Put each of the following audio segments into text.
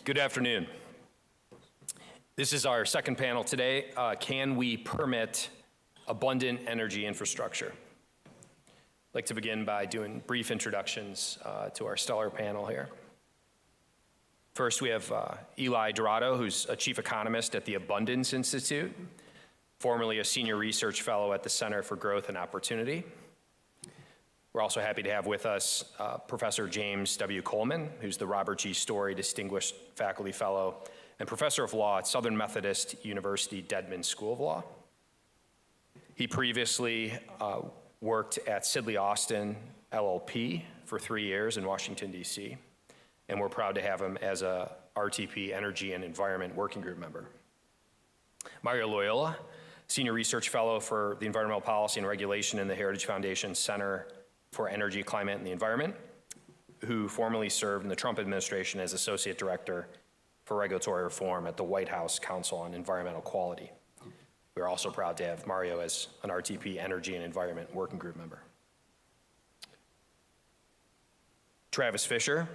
Good afternoon. This is our second panel today. Can we permit abundant energy infrastructure? I'd like to begin by doing brief introductions to our stellar panel here. First, we have Eli Dorado, who's a chief economist at the Abundance Institute, formerly a senior research fellow at the Center for Growth and Opportunity. We're also happy to have with us Professor James W. Coleman, who's the Robert G. Storey Distinguished Faculty Fellow and Professor of Law at Southern Methodist University Dedman School of Law. He previously worked at Sidley Austin LLP for 3 years in Washington, D.C., and we're proud to have him as a RTP Energy and Environment Working Group member. Mario Loyola, Senior Research Fellow for the Environmental Policy and Regulation in the Heritage Foundation Center for Energy, Climate, and the Environment, who formerly served in the Trump administration as Associate Director for Regulatory Reform at the White House Council on Environmental Quality. We're also proud to have Mario as an RTP Energy and Environment Working Group member. Travis Fisher,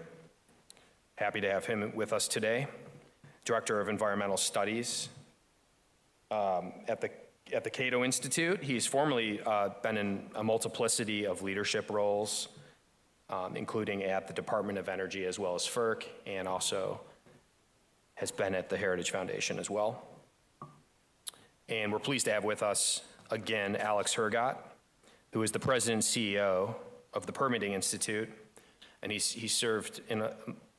happy to have him with us today, Director of Environmental Studies at the Cato Institute. He's formerly been in a multiplicity of leadership roles, including at the Department of Energy as well as FERC, and also has been at the Heritage Foundation as well. And we're pleased to have with us again Alex Hergott, who is the President and CEO of the Permitting Institute, and he served in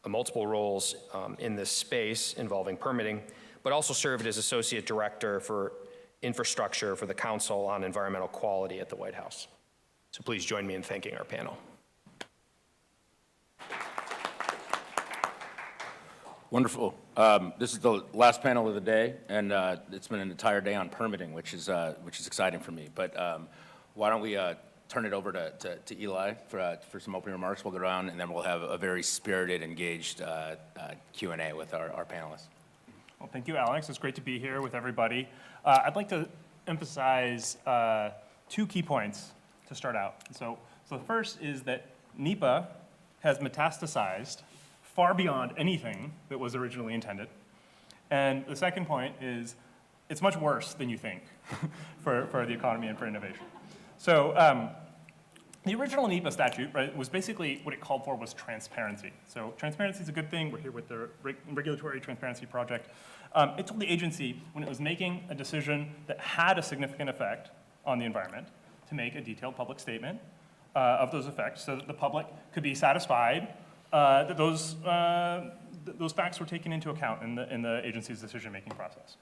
multiple roles in this space involving permitting, but also served as Associate Director for Infrastructure for the Council on Environmental Quality at the White House. So please join me in thanking our panel. Wonderful. This is the last panel of the day, and it's been an entire day on permitting, which is exciting for me. But why don't we turn it over to Eli for some opening remarks. We'll go around, and then we'll have a very spirited, engaged Q&A with our panelists. Well, thank you, Alex. It's great to be here with everybody. I'd like to emphasize 2 key points to start out. So the first is that NEPA has metastasized far beyond anything that was originally intended. And the second point is it's much worse than you think for the economy and for innovation. So the original NEPA statute, right, was basically what it called for was transparency. So transparency is a good thing. We're here with the Regulatory Transparency Project. It told the agency when it was making a decision that had a significant effect on the environment to make a detailed public statement of those effects so that the public could be satisfied that those facts were taken into account in the agency's decision-making process.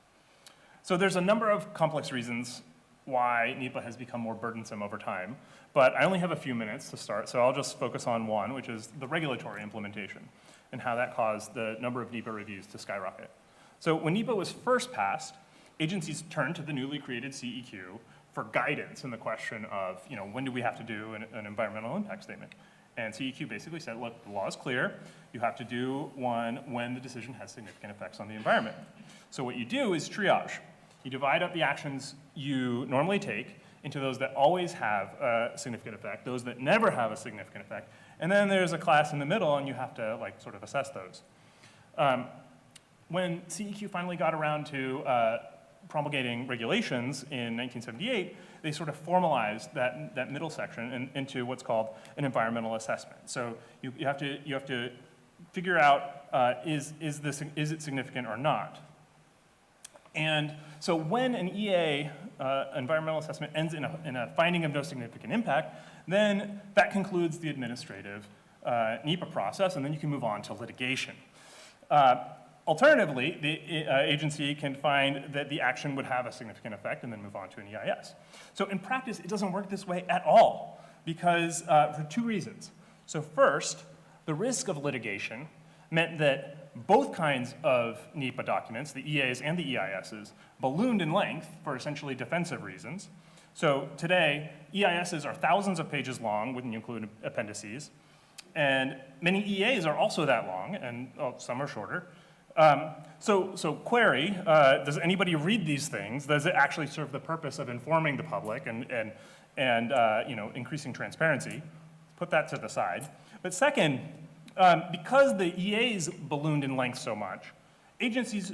So there's a number of complex reasons why NEPA has become more burdensome over time, but I only have a few minutes to start, so I'll just focus on one, which is the regulatory implementation and how that caused the number of NEPA reviews to skyrocket. So when NEPA was first passed, agencies turned to the newly created CEQ for guidance in the question of, when do we have to do an environmental impact statement? And CEQ basically said, look, the law is clear. You have to do one when the decision has significant effects on the environment. So what you do is triage. You divide up the actions you normally take into those that always have a significant effect, those that never have a significant effect, and then there's a class in the middle, and you have to sort of assess those. When CEQ finally got around to promulgating regulations in 1978, they sort of formalized that middle section into what's called an environmental assessment. So you have to figure out is it significant or not. And so when an EA, environmental assessment, ends in a finding of no significant impact, then that concludes the administrative NEPA process, and then you can move on to litigation. Alternatively, the agency can find that the action would have a significant effect and then move on to an EIS. So in practice, it doesn't work this way at all because for 2 reasons. So first, the risk of litigation meant that both kinds of NEPA documents, the EAs and the EISs, ballooned in length for essentially defensive reasons. So today, EISs are thousands of pages long when you include appendices, and many EAs are also that long, and some are shorter. So query, does anybody read these things? Does it actually serve the purpose of informing the public and increasing transparency? put that to the side. But second, because the EAs ballooned in length so much, agencies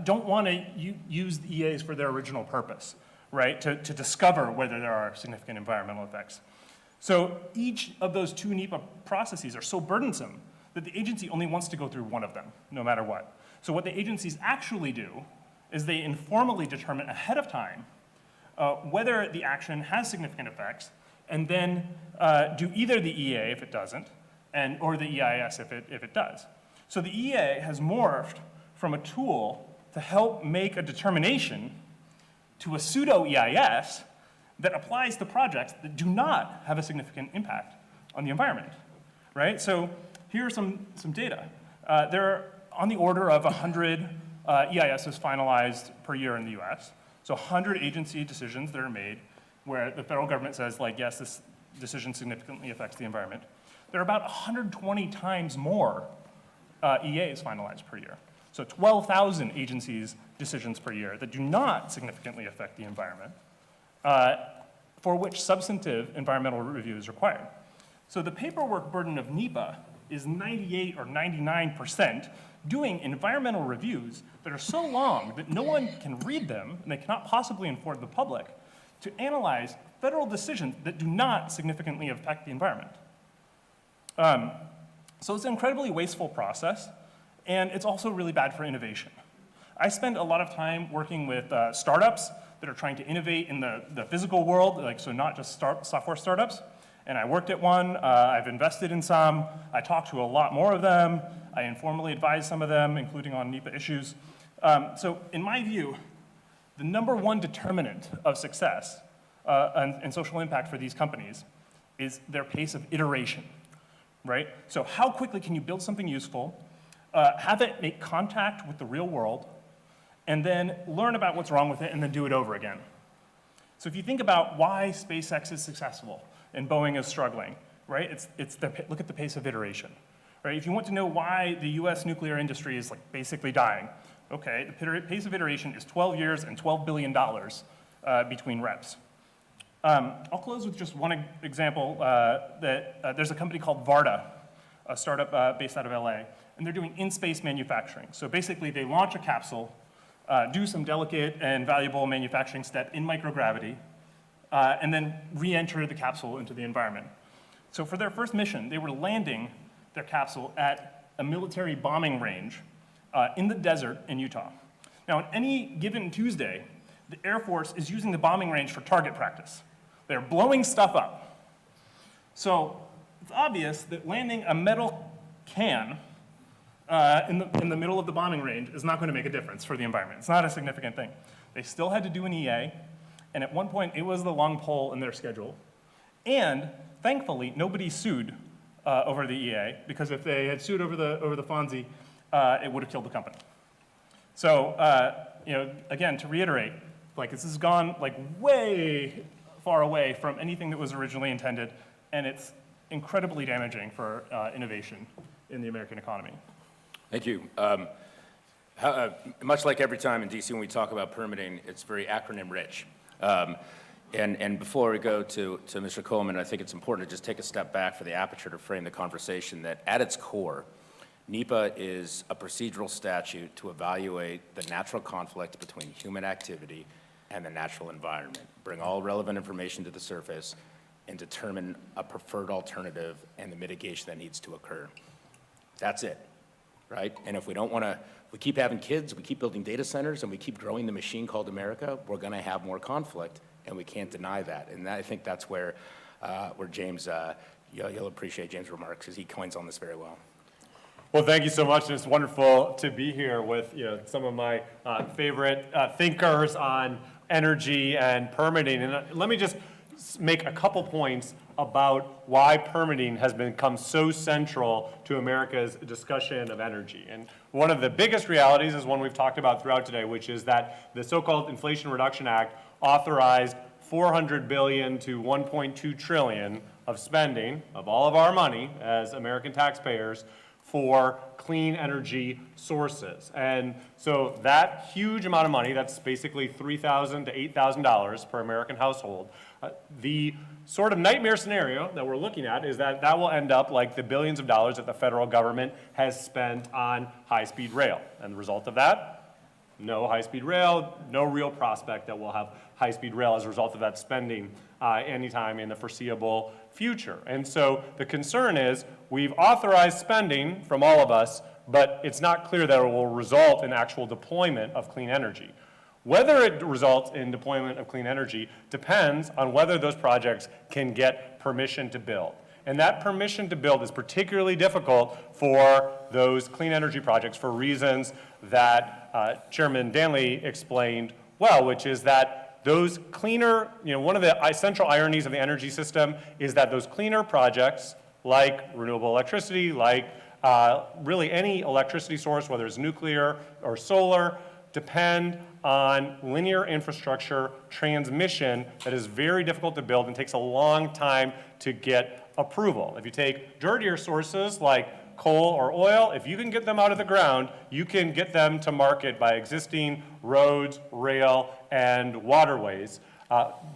don't want to use the EAs for their original purpose, right? To discover whether there are significant environmental effects. So each of those two NEPA processes are so burdensome that the agency only wants to go through one of them, no matter what. So what the agencies actually do is they informally determine ahead of time whether the action has significant effects, and then do either the EA if it doesn't, or the EIS if it does. So the EA has morphed from a tool to help make a determination to a pseudo-EIS that applies to projects that do not have a significant impact on the environment, right? So here are some data. There are on the order of 100 EISs finalized per year in the US. So 100 agency decisions that are made where the federal government says, like, yes, this decision significantly affects the environment. There are about 120 times more EAs finalized per year. So 12,000 agencies' decisions per year that do not significantly affect the environment, for which substantive environmental review is required. So the paperwork burden of NEPA is 98 or 99% doing environmental reviews that are so long that no one can read them, and they cannot possibly inform the public, to analyze federal decisions that do not significantly affect the environment. So it's an incredibly wasteful process, and it's also really bad for innovation. I spend a lot of time working with startups that are trying to innovate in the physical world, like, so not just software startups. And I worked at one, I've invested in some, I talked to a lot more of them, I informally advised some of them, including on NEPA issues. So in my view, the #1 determinant of success and social impact for these companies is their pace of iteration, right? So how quickly can you build something useful, have it make contact with the real world, and then learn about what's wrong with it and then do it over again. So if you think about why SpaceX is successful and Boeing is struggling, right? Look at the pace of iteration, right? If you want to know why the US nuclear industry is, like, basically dying, okay, the pace of iteration is 12 years and $12 billion between reps. I'll close with just one example that there's a company called Varda, a startup based out of LA, and they're doing in-space manufacturing. So basically they launch a capsule, do some delicate and valuable manufacturing step in microgravity, and then re-enter the capsule into the environment. So for their first mission, they were landing their capsule at a military bombing range in the desert in Utah. Now, on any given Tuesday, the Air Force is using the bombing range for target practice. They're blowing stuff up. So it's obvious that landing a metal can in the middle of the bombing range is not going to make a difference for the environment. It's not a significant thing. They still had to do an EA, and at one point it was the long pole in their schedule. And thankfully, nobody sued over the EA, because if they had sued over the FONSI, it would have killed the company. So, again, to reiterate, like, this has gone, like, way far away from anything that was originally intended, and it's incredibly damaging for innovation in the American economy. Thank you. Much like every time in DC when we talk about permitting, it's very acronym rich. And before we go to Mr. Coleman, I think it's important to just take a step back for the aperture to frame the conversation that at its core, NEPA is a procedural statute to evaluate the natural conflict between human activity and the natural environment, bring all relevant information to the surface, and determine a preferred alternative and the mitigation that needs to occur. That's it, right? And if we don't want to, we keep having kids, we keep building data centers, and we keep growing the machine called America, we're going to have more conflict, and we can't deny that. And I think that's where James, you'll appreciate James' remarks, because he coins on this very well. Well, thank you so much. It's wonderful to be here with some of my favorite thinkers on energy and permitting. And let me just make a couple points about why permitting has become so central to America's discussion of energy. And one of the biggest realities is one we've talked about throughout today, which is that the so-called Inflation Reduction Act authorized $400 billion to $1.2 trillion of spending of all of our money as American taxpayers for clean energy sources. And so that huge amount of money, that's basically $3,000 to $8,000 per American household, the sort of nightmare scenario that we're looking at is that that will end up like the billions of dollars that the federal government has spent on high-speed rail. And the result of that, no high-speed rail, no real prospect that we'll have high-speed rail as a result of that spending anytime in the foreseeable future. And so the concern is we've authorized spending from all of us, but it's not clear that it will result in actual deployment of clean energy. Whether it results in deployment of clean energy depends on whether those projects can get permission to build. And that permission to build is particularly difficult for those clean energy projects for reasons that Chairman Danley explained well, which is that those cleaner, one of the essential ironies of the energy system is that those cleaner projects, like renewable electricity, like really any electricity source, whether it's nuclear or solar, depend on linear infrastructure transmission that is very difficult to build and takes a long time to get approval. If you take dirtier sources like coal or oil, if you can get them out of the ground, you can get them to market by existing roads, rail, and waterways.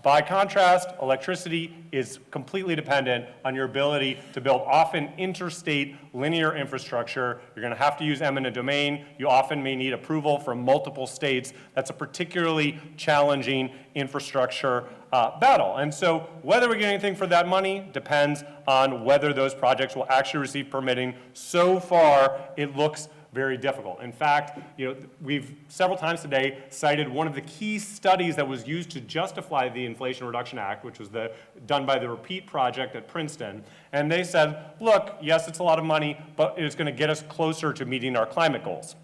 By contrast, electricity is completely dependent on your ability to build often interstate linear infrastructure. You're going to have to use eminent domain. You often may need approval from multiple states. That's a particularly challenging infrastructure battle. And so whether we get anything for that money depends on whether those projects will actually receive permitting. So far, it looks very difficult. In fact, we've several times today cited one of the key studies that was used to justify the Inflation Reduction Act, which was done by the REPEAT project at Princeton. And they said, look, yes, it's a lot of money, but it's going to get us closer to meeting our climate goals.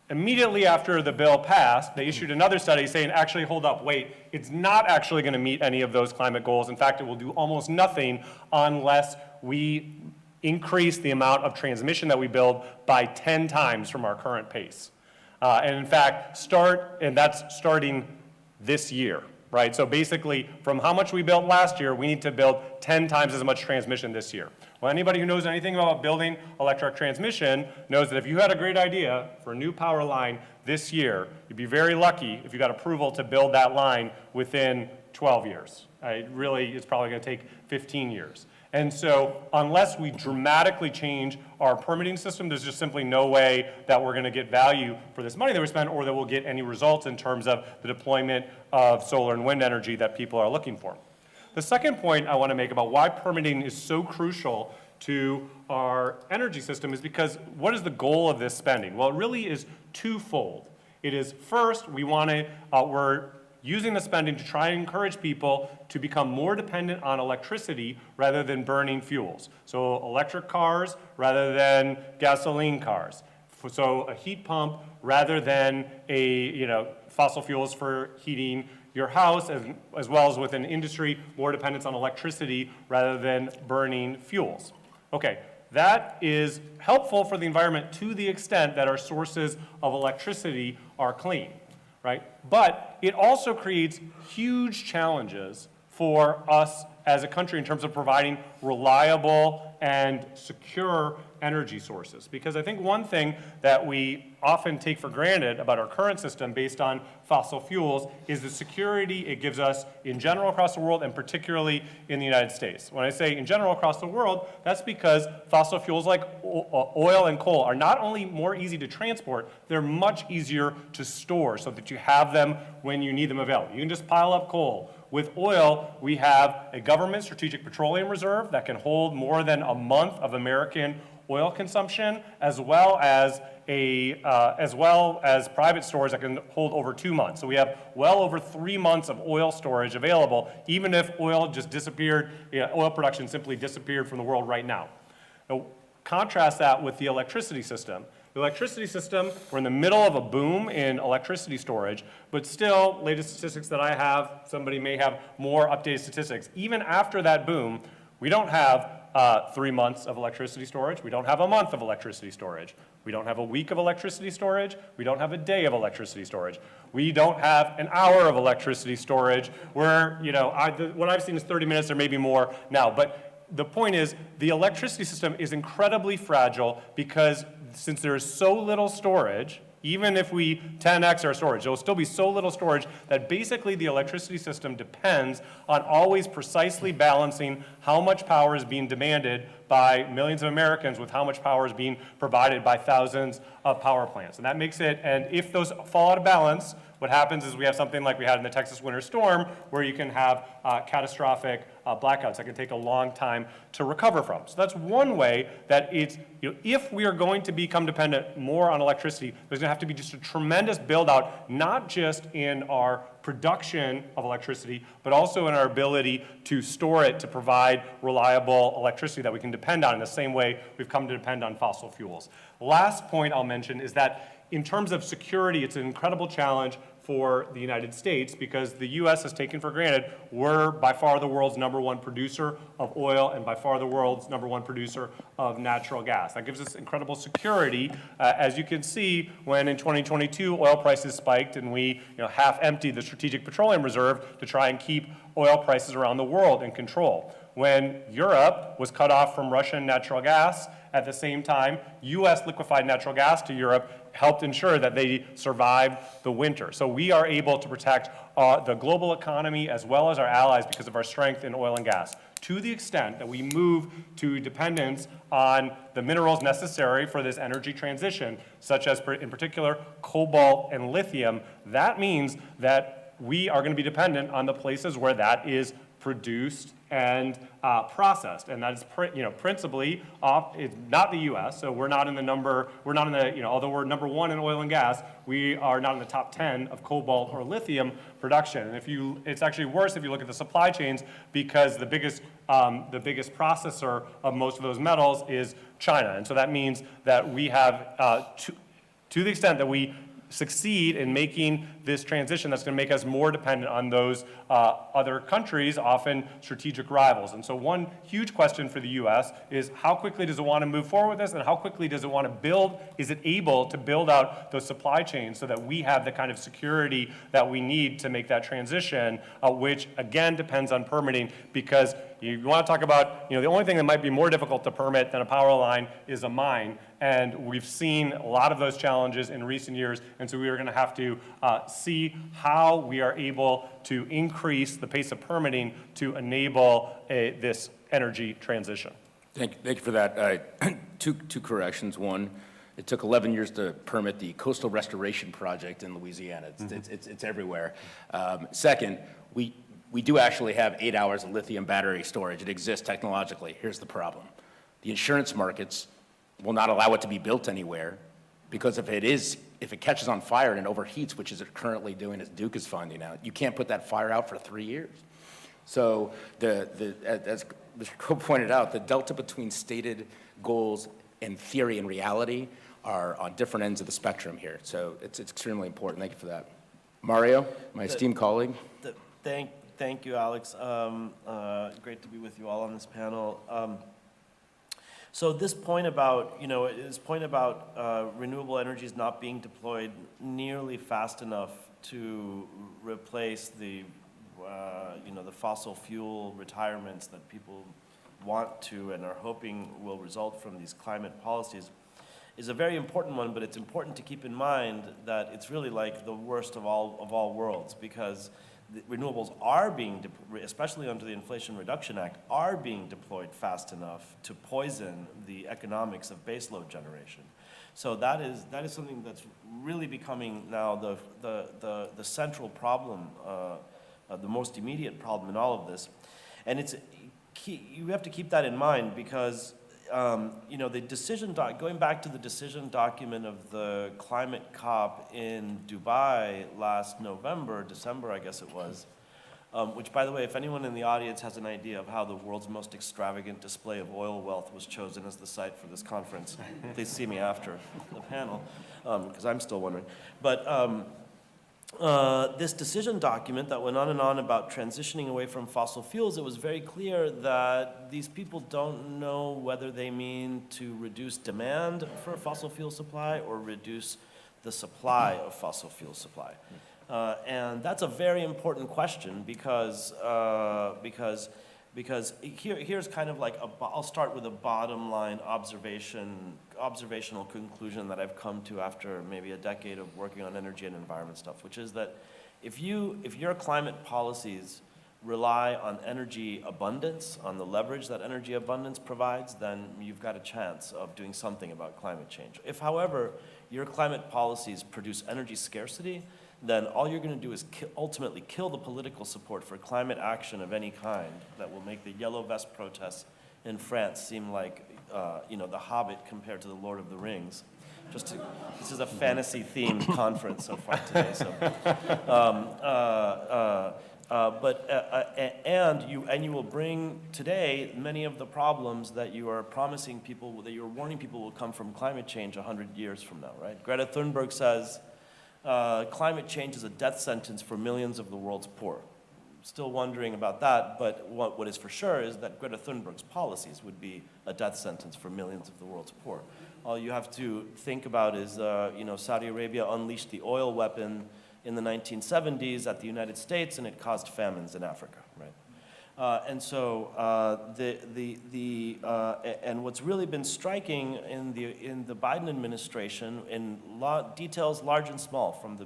Immediately after the bill passed, they issued another study saying, actually, hold up, wait, it's not actually going to meet any of those climate goals. In fact, it will do almost nothing unless we increase the amount of transmission that we build by 10 times from our current pace. And in fact, that's starting this year, right? So basically, from how much we built last year, we need to build 10 times as much transmission this year. Well, anybody who knows anything about building electric transmission knows that if you had a great idea for a new power line this year, you'd be very lucky if you got approval to build that line within 12 years. It's probably going to take 15 years. And so unless we dramatically change our permitting system, there's just simply no way that we're going to get value for this money that we spend or that we'll get any results in terms of the deployment of solar and wind energy that people are looking for. The second point I want to make about why permitting is so crucial to our energy system is because what is the goal of this spending? Well, it really is twofold. It is first, we're using the spending to try and encourage people to become more dependent on electricity rather than burning fuels. So electric cars rather than gasoline cars. So a heat pump rather than fossil fuels for heating your house, as well as with an industry, more dependence on electricity rather than burning fuels. Okay, that is helpful for the environment to the extent that our sources of electricity are clean. Right? But it also creates huge challenges for us as a country in terms of providing reliable and secure energy sources. Because I think one thing that we often take for granted about our current system based on fossil fuels is the security it gives us in general across the world and particularly in the United States. When I say in general across the world, that's because fossil fuels like oil and coal are not only more easy to transport, they're much easier to store so that you have them when you need them available. You can just pile up coal. With oil, we have a government strategic petroleum reserve that can hold more than a month of American oil consumption, as well as private storage that can hold over 2 months. So we have well over 3 months of oil storage available, even if oil just disappeared, oil production simply disappeared from the world right now. Now, contrast that with the electricity system. The electricity system, we're in the middle of a boom in electricity storage, but still, latest statistics that I have, somebody may have more updated statistics. Even after that boom, we don't have 3 months of electricity storage. We don't have a month of electricity storage. We don't have a week of electricity storage. We don't have a day of electricity storage. We don't have an hour of electricity storage where, what I've seen is 30 minutes or maybe more now. But the point is, the electricity system is incredibly fragile because since there is so little storage, even if we 10x our storage, there will still be so little storage that basically the electricity system depends on always precisely balancing how much power is being demanded by millions of Americans with how much power is being provided by thousands of power plants. And that makes it, and if those fall out of balance, what happens is we have something like we had in the Texas winter storm where you can have catastrophic blackouts that can take a long time to recover from. So that's one way that it's, if we are going to become dependent more on electricity, there's going to have to be just a tremendous build out, not just in our production of electricity, but also in our ability to store it to provide reliable electricity that we can depend on in the same way we've come to depend on fossil fuels. Last point I'll mention is that in terms of security, it's an incredible challenge for the United States because the U.S. has taken for granted we're by far the world's #1 producer of oil and by far the world's #1 producer of natural gas. That gives us incredible security, as you can see when in 2022 oil prices spiked and we half emptied the Strategic Petroleum Reserve to try and keep oil prices around the world in control. When Europe was cut off from Russian natural gas, at the same time, U.S. liquefied natural gas to Europe helped ensure that they survived the winter. So we are able to protect the global economy as well as our allies because of our strength in oil and gas. To the extent that we move to dependence on the minerals necessary for this energy transition, such as in particular cobalt and lithium, that means that we are going to be dependent on the places where that is produced and processed, and that is principally it's not the U.S. So we're not in the although we're #1 in oil and gas, we are not in the top 10 of cobalt or lithium production. And it's actually worse if you look at the supply chains because the biggest processor of most of those metals is China, and so that means that we have to the extent that we succeed in making this transition that's going to make us more dependent on those other countries, often strategic rivals. And so one huge question for the U.S. is how quickly does it want to move forward with this and how quickly does it want to is it able to build out those supply chains so that we have the kind of security that we need to make that transition, which again depends on permitting because you want to talk about, the only thing that might be more difficult to permit than a power line is a mine. And we've seen a lot of those challenges in recent years. And so we are going to have to see how we are able to increase the pace of permitting to enable this energy transition. Thank you for that. Two corrections. One, it took 11 years to permit the Coastal Restoration Project in Louisiana. It's everywhere. Second, we do actually have 8 hours of lithium battery storage. It exists technologically. Here's the problem. The insurance markets will not allow it to be built anywhere because if it catches on fire and it overheats, which is it currently doing as Duke is finding out, you can't put that fire out for 3 years. So as Mr. Coe pointed out, the delta between stated goals and theory and reality are on different ends of the spectrum here. So it's extremely important. Thank you for that. Mario, my esteemed colleague. Thank you, Alex. Great to be with you all on this panel. So this point about, renewable energies not being deployed nearly fast enough to replace the fossil fuel retirements that people want to and are hoping will result from these climate policies is a very important one, but it's important to keep in mind that it's really like the worst of all worlds because the renewables are being, especially under the Inflation Reduction Act, are being deployed fast enough to poison the economics of baseload generation. So that is something that's really becoming now the central problem, the most immediate problem in all of this. And it's key, you have to keep that in mind because the decision going back to the decision document of the climate COP in Dubai last December, I guess it was, which by the way, if anyone in the audience has an idea of how the world's most extravagant display of oil wealth was chosen as the site for this conference, please see me after the panel, because I'm still wondering. But this decision document that went on and on about transitioning away from fossil fuels, it was very clear that these people don't know whether they mean to reduce demand for fossil fuel supply or reduce the supply of fossil fuel supply. And that's a very important question because Because here's kind of like I'll start with a bottom line observational conclusion that I've come to after maybe a decade of working on energy and environment stuff, which is that if your climate policies rely on energy abundance, on the leverage that energy abundance provides, then you've got a chance of doing something about climate change. If, however, your climate policies produce energy scarcity, then all you're going to do is ultimately kill the political support for climate action of any kind that will make the Yellow Vest protests in France seem like, The Hobbit compared to the Lord of the Rings. This is a fantasy-themed conference so far today. So, and you will bring today many of the problems that you are promising people, that you're warning people will come from climate change 100 years from now, right? Greta Thunberg says, climate change is a death sentence for millions of the world's poor. Still wondering about that, but what is for sure is that Greta Thunberg's policies would be a death sentence for millions of the world's poor. All you have to think about is, Saudi Arabia unleashed the oil weapon in the 1970s at the United States, and it caused famines in Africa, right? And what's really been striking in the Biden administration, in details large and small, from the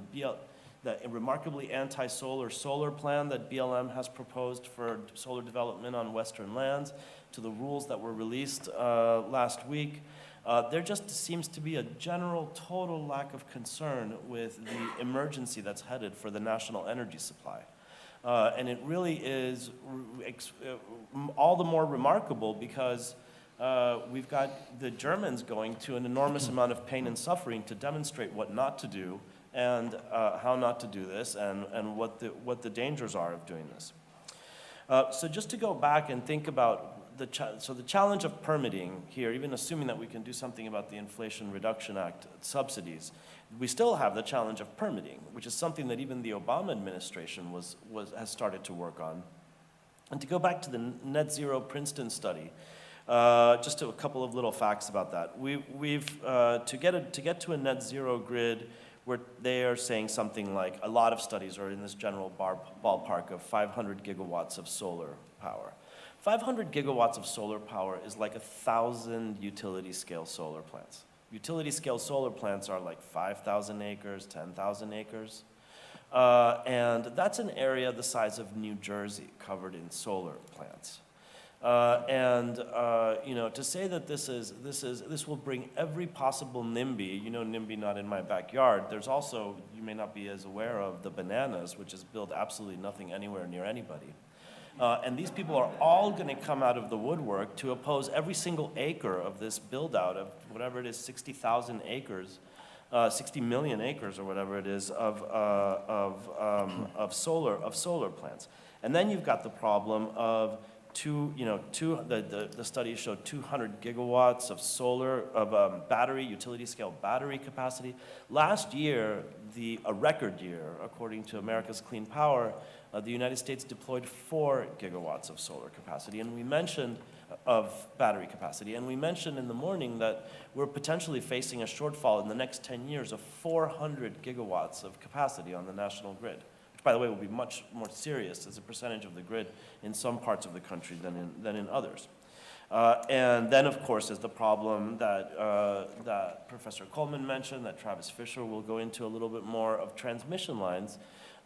remarkably anti-solar solar plan that BLM has proposed for solar development on Western lands, to the rules that were released last week, there just seems to be a general total lack of concern with the emergency that's headed for the national energy supply. And it really is all the more remarkable because we've got the Germans going to an enormous amount of pain and suffering to demonstrate what not to do and how not to do this and what the dangers are of doing this. So just to go back and think about the challenge of permitting here, even assuming that we can do something about the Inflation Reduction Act subsidies, we still have the challenge of permitting, which is something that even the Obama administration has started to work on. And to go back to the Net Zero Princeton study, just a couple of little facts about that. To get to a net zero grid, where they are saying something like, a lot of studies are in this general ballpark of 500 gigawatts of solar power. 500 gigawatts of solar power is like 1,000 utility-scale solar plants. Utility-scale solar plants are like 5,000 acres, 10,000 acres. And that's an area the size of New Jersey covered in solar plants. To say that this will bring every possible NIMBY, NIMBY not in my backyard, there's also, you may not be as aware of, the bananas, which has built absolutely nothing anywhere near anybody. And these people are all going to come out of the woodwork to oppose every single acre of this build-out of whatever it is, 60,000 acres, 60 million acres or whatever it is of solar plants. And then you've got the problem of the studies showed 200 gigawatts of solar, utility-scale battery capacity. Last year, a record year, according to America's Clean Power, the United States deployed 4 gigawatts of solar capacity, of battery capacity. And we mentioned in the morning that we're potentially facing a shortfall in the next 10 years of 400 gigawatts of capacity on the national grid. By the way, will be much more serious as a percentage of the grid in some parts of the country than in others. And then, of course, is the problem that Professor Coleman mentioned, that Travis Fisher will go into a little bit more, of transmission lines,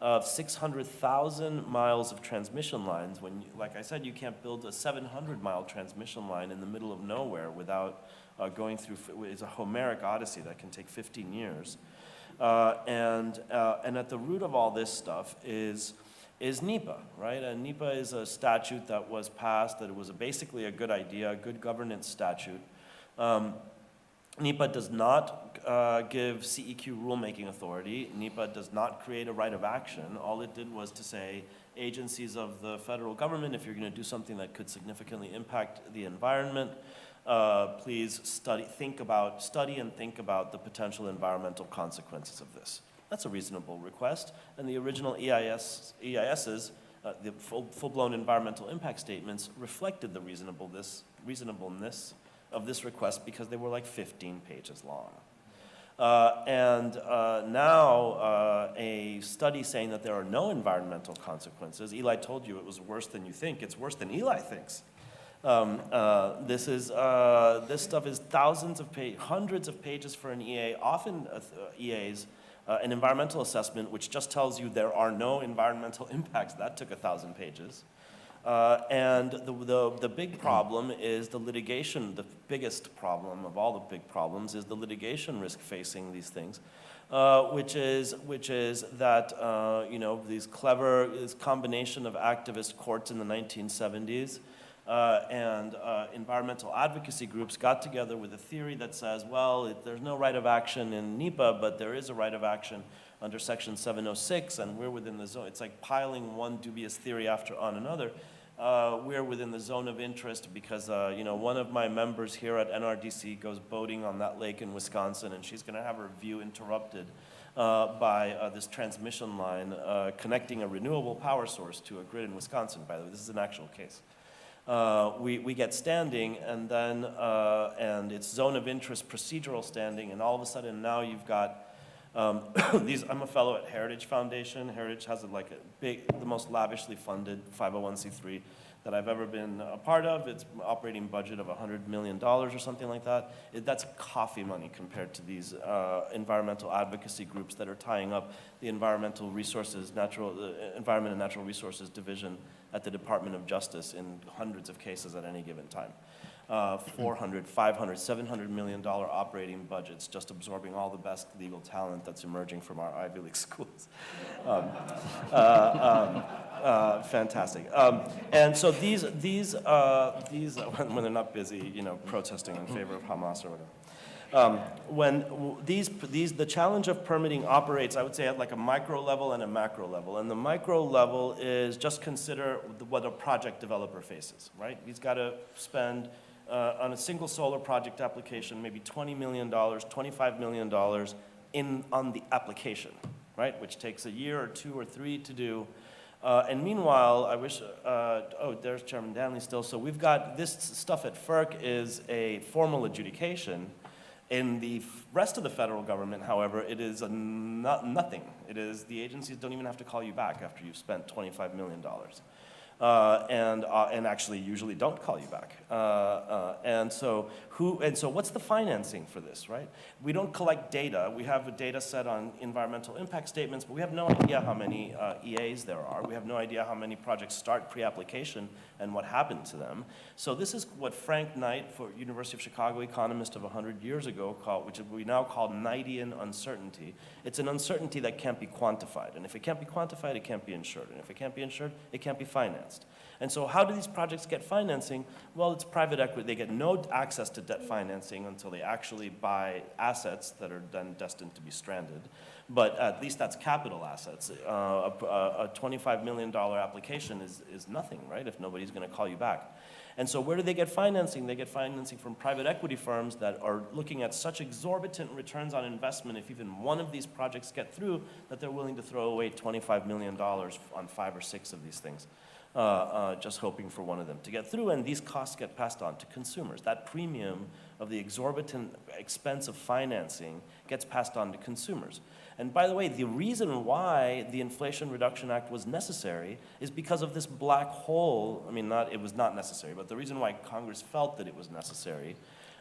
of 600,000 miles of transmission lines. When, like I said, you can't build a 700-mile transmission line in the middle of nowhere without going through, it's a Homeric odyssey that can take 15 years. And at the root of all this stuff is NEPA, right? And NEPA is a statute that was passed, that it was basically a good idea, a good governance statute. NEPA does not give CEQ rulemaking authority. NEPA does not create a right of action. All it did was to say, agencies of the federal government, if you're going to do something that could significantly impact the environment, please study and think about the potential environmental consequences of this. That's a reasonable request, and the original EISs, the full-blown environmental impact statements, reflected the reasonableness of this request because they were like 15 pages long. Now a study saying that there are no environmental consequences. Eli told you it was worse than you think. It's worse than Eli thinks. This stuff is hundreds of pages for an EA, often EAs, an environmental assessment, which just tells you there are no environmental impacts. That took 1,000 pages. And the big problem is the litigation. The biggest problem of all the big problems is the litigation risk facing these things, which is that this combination of activist courts in the 1970s and environmental advocacy groups got together with a theory that says, well, there's no right of action in NEPA, but there is a right of action under Section 706, and we're within the zone. It's like piling one dubious theory on another. We're within the zone of interest because, one of my members here at NRDC goes boating on that lake in Wisconsin, and she's going to have her view interrupted by this transmission line connecting a renewable power source to a grid in Wisconsin, by the way. This is an actual case. We get standing, and then and it's zone of interest procedural standing, and all of a sudden now you've got I'm a fellow at Heritage Foundation. Heritage has the most lavishly funded 501c3 that I've ever been a part of. It's an operating budget of $100 million or something like that. That's coffee money compared to these environmental advocacy groups that are tying up the Environment and Natural Resources Division at the Department of Justice in hundreds of cases at any given time. $400, $500, $700 million operating budgets, just absorbing all the best legal talent that's emerging from our Ivy League schools. Fantastic. And so these when they're not busy, protesting in favor of Hamas or whatever. The challenge of permitting operates, I would say, at like a micro level and a macro level. And the micro level is just consider what a project developer faces, right? He's got to spend on a single solar project application, maybe $20 million, $25 million on the application, right? Which takes a year or 2 or 3 to do. And meanwhile, I wish, there's Chairman Danley still. So we've got this stuff at FERC is a formal adjudication. In the rest of the federal government, however, it is nothing. It is the agencies don't even have to call you back after you've spent $25 million. And actually usually don't call you back. And so what's the financing for this, right? We don't collect data. We have a data set on environmental impact statements, but we have no idea how many EAs there are. We have no idea how many projects start pre-application and what happened to them. So this is what Frank Knight, for University of Chicago economist of 100 years ago, which we now call Knightian uncertainty. It's an uncertainty that can't be quantified. And if it can't be quantified, it can't be insured. And if it can't be insured, it can't be financed. And so how do these projects get financing? Well, it's private equity. They get no access to debt financing until they actually buy assets that are then destined to be stranded. But at least that's capital assets. A $25 million application is nothing, right, if nobody's going to call you back. And so where do they get financing? They get financing from private equity firms that are looking at such exorbitant returns on investment if even one of these projects get through that they're willing to throw away $25 million on 5 or 6 of these things. Just hoping for one of them to get through, and these costs get passed on to consumers. That premium of the exorbitant expense of financing gets passed on to consumers. And by the way, the reason why the Inflation Reduction Act was necessary is because of this black hole. I mean, it was not necessary, but the reason why Congress felt that it was necessary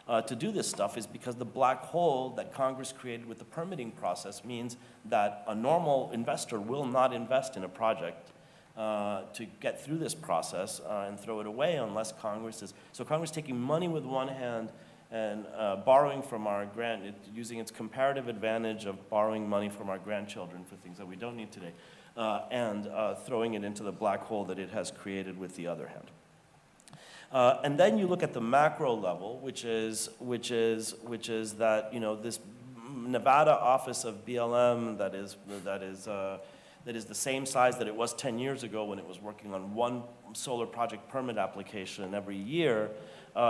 to do this stuff is because the black hole that Congress created with the permitting process means that a normal investor will not invest in a project to get through this process and throw it away unless Congress is. So Congress taking money with one hand and borrowing from our using its comparative advantage of borrowing money from our grandchildren for things that we don't need today, and throwing it into the black hole that it has created with the other hand. And then you look at the macro level, which is that this Nevada office of BLM that is the same size that it was 10 years ago when it was working on one solar project permit application every year,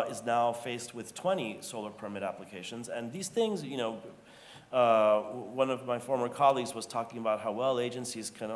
is now faced with 20 solar permit applications. And these things, one of my former colleagues was talking about how well agencies can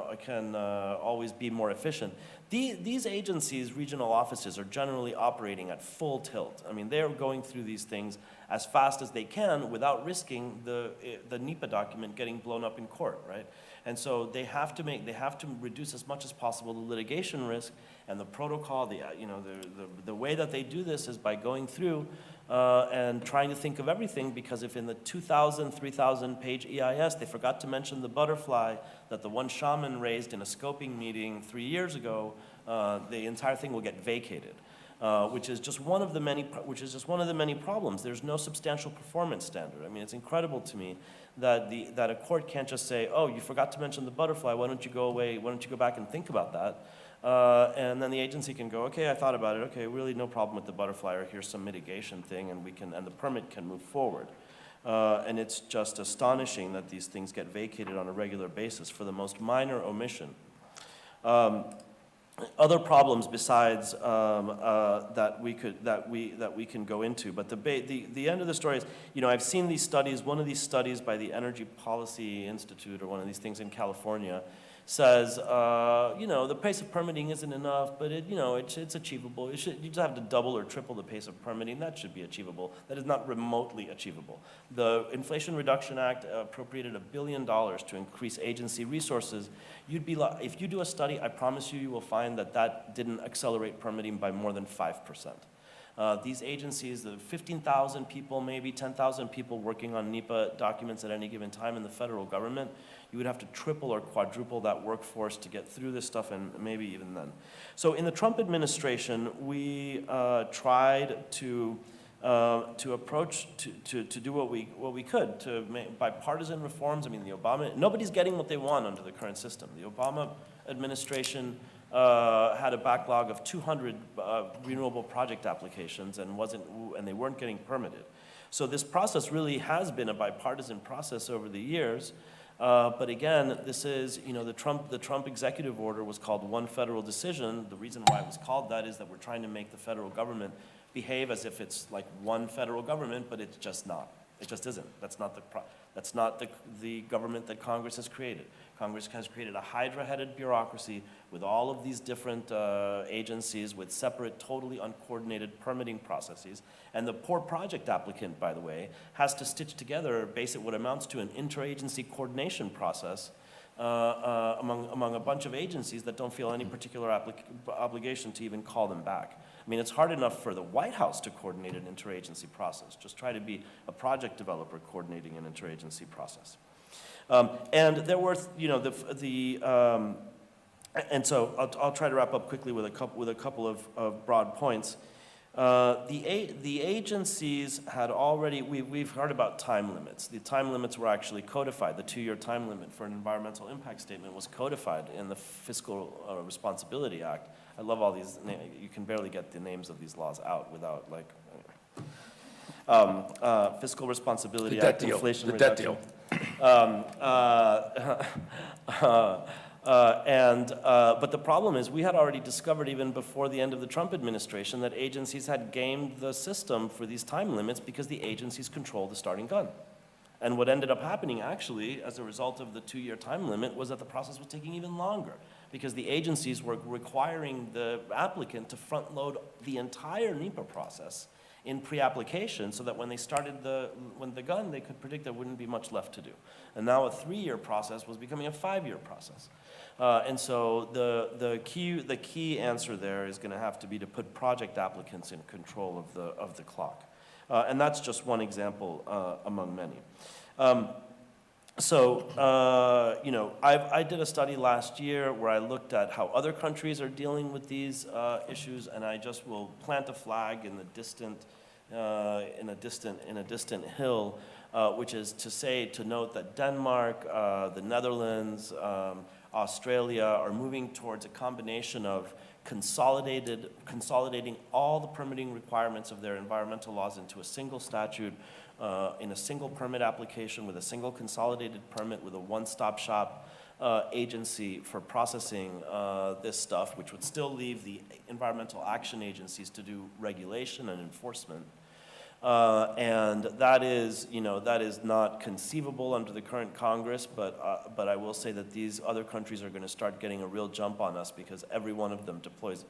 always be more efficient. These agencies, regional offices, are generally operating at full tilt. I mean, they're going through these things as fast as they can without risking the NEPA document getting blown up in court, right? And so they have to reduce as much as possible the litigation risk, and the protocol, the way that they do this is by going through and trying to think of everything, because if in the 2,000, 3,000 page EIS, they forgot to mention the butterfly that the one shaman raised in a scoping meeting 3 years ago, the entire thing will get vacated. Which is just one of the many problems. There's no substantial performance standard. I mean, it's incredible to me that a court can't just say, oh, you forgot to mention the butterfly, why don't you go away, why don't you go back and think about that? And then the agency can go, okay, I thought about it, okay, really no problem with the butterfly, or here's some mitigation thing, and the permit can move forward. And it's just astonishing that these things get vacated on a regular basis for the most minor omission. Other problems besides that we can go into, but the end of the story is, I've seen these studies. One of these studies by the Energy Policy Institute, or one of these things in California, says the pace of permitting isn't enough, but it's achievable. You just have to double or triple the pace of permitting. That should be achievable. That is not remotely achievable. The Inflation Reduction Act appropriated $1 billion to increase agency resources. If you do a study, I promise you will find that didn't accelerate permitting by more than 5%. These agencies, the 15,000 people, maybe 10,000 people working on NEPA documents at any given time in the federal government, you would have to triple or quadruple that workforce to get through this stuff, and maybe even then. So in the Trump administration, we tried to approach, to do what we could to make bipartisan reforms. I mean, nobody's getting what they want under the current system. The Obama administration had a backlog of 200 renewable project applications, and they weren't getting permitted. So this process really has been a bipartisan process over the years. But again, this is, the Trump executive order was called One Federal Decision. The reason why it was called that is that we're trying to make the federal government behave as if it's like one federal government, but it's just not. It just isn't. That's not the government that Congress has created. Congress has created a hydra-headed bureaucracy with all of these different agencies with separate, totally uncoordinated permitting processes. And the poor project applicant, by the way, has to stitch together what amounts to an interagency coordination process among a bunch of agencies that don't feel any particular obligation to even call them back. I mean, it's hard enough for the White House to coordinate an interagency process. Just try to be a project developer coordinating an interagency process. And there were, and so I'll try to wrap up quickly with a couple of broad points. The agencies had already, we've heard about time limits. The time limits were actually codified. The 2-year time limit for an environmental impact statement was codified in the Fiscal Responsibility Act. I love all these, you can barely get the names of these laws out without Fiscal Responsibility Act, Inflation Reduction. But the problem is, we had already discovered even before the end of the Trump administration that agencies had gamed the system for these time limits because the agencies control the starting gun. And what ended up happening, actually, as a result of the 2-year time limit, was that the process was taking even longer because the agencies were requiring the applicant to front load the entire NEPA process in pre-application, so that when they started the gun, they could predict there wouldn't be much left to do. And now a 3-year process was becoming a 5-year process. And so the key answer there is going to have to be to put project applicants in control of the clock. And that's just one example among many. I did a study last year where I looked at how other countries are dealing with these issues, and I just will plant a flag in the distant hill, which is to note that Denmark, the Netherlands, Australia are moving towards a combination of consolidating all the permitting requirements of their environmental laws into a single statute, in a single permit application with a single consolidated permit with a one-stop shop agency for processing this stuff, which would still leave the environmental action agencies to do regulation and enforcement. And that is not conceivable under the current Congress, but I will say that these other countries are going to start getting a real jump on us because every one of them deploys,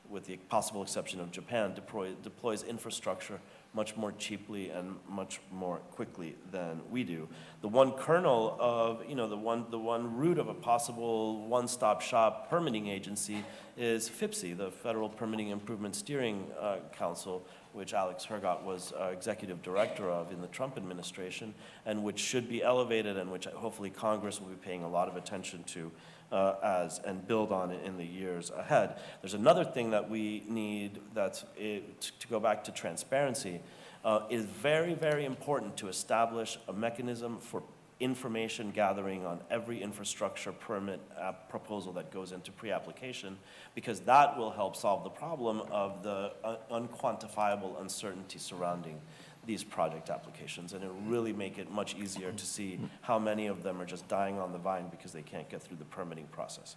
with the possible exception of Japan, deploys infrastructure much more cheaply and much more quickly than we do. The one kernel of, the one root of a possible one-stop shop permitting agency is FIPSI, the Federal Permitting Improvement Steering Council, which Alex Hergot was executive director of in the Trump administration, and which should be elevated and which hopefully Congress will be paying a lot of attention to and build on it in the years ahead. There's another thing that we need to go back to transparency. It is very, very important to establish a mechanism for information gathering on every infrastructure permit proposal that goes into pre-application, because that will help solve the problem of the unquantifiable uncertainty surrounding these project applications, and it'll really make it much easier to see how many of them are just dying on the vine because they can't get through the permitting process.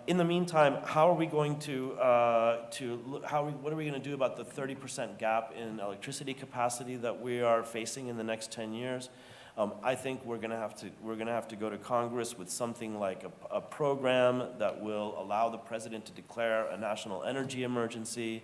In the meantime, how are we going to, what are we going to do about the 30% gap in electricity capacity that we are facing in the next 10 years? I think we're going to have to go to Congress with something like a program that will allow the president to declare a national energy emergency,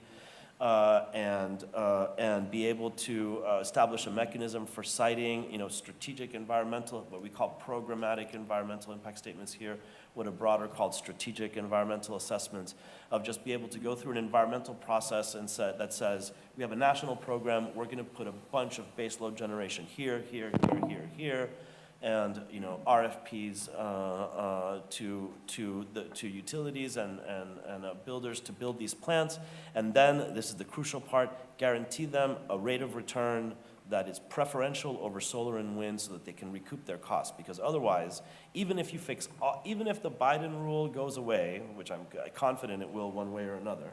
and be able to establish a mechanism for citing, strategic environmental, what we call programmatic environmental impact statements here, what a broader called strategic environmental assessments, of just be able to go through an environmental process and that says, we have a national program, we're going to put a bunch of baseload generation here, here, here, here, here, and RFPs to utilities and builders to build these plants, and then this is the crucial part: guarantee them a rate of return that is preferential over solar and wind, so that they can recoup their costs. Because otherwise, even if the Biden rule goes away, which I'm confident it will one way or another,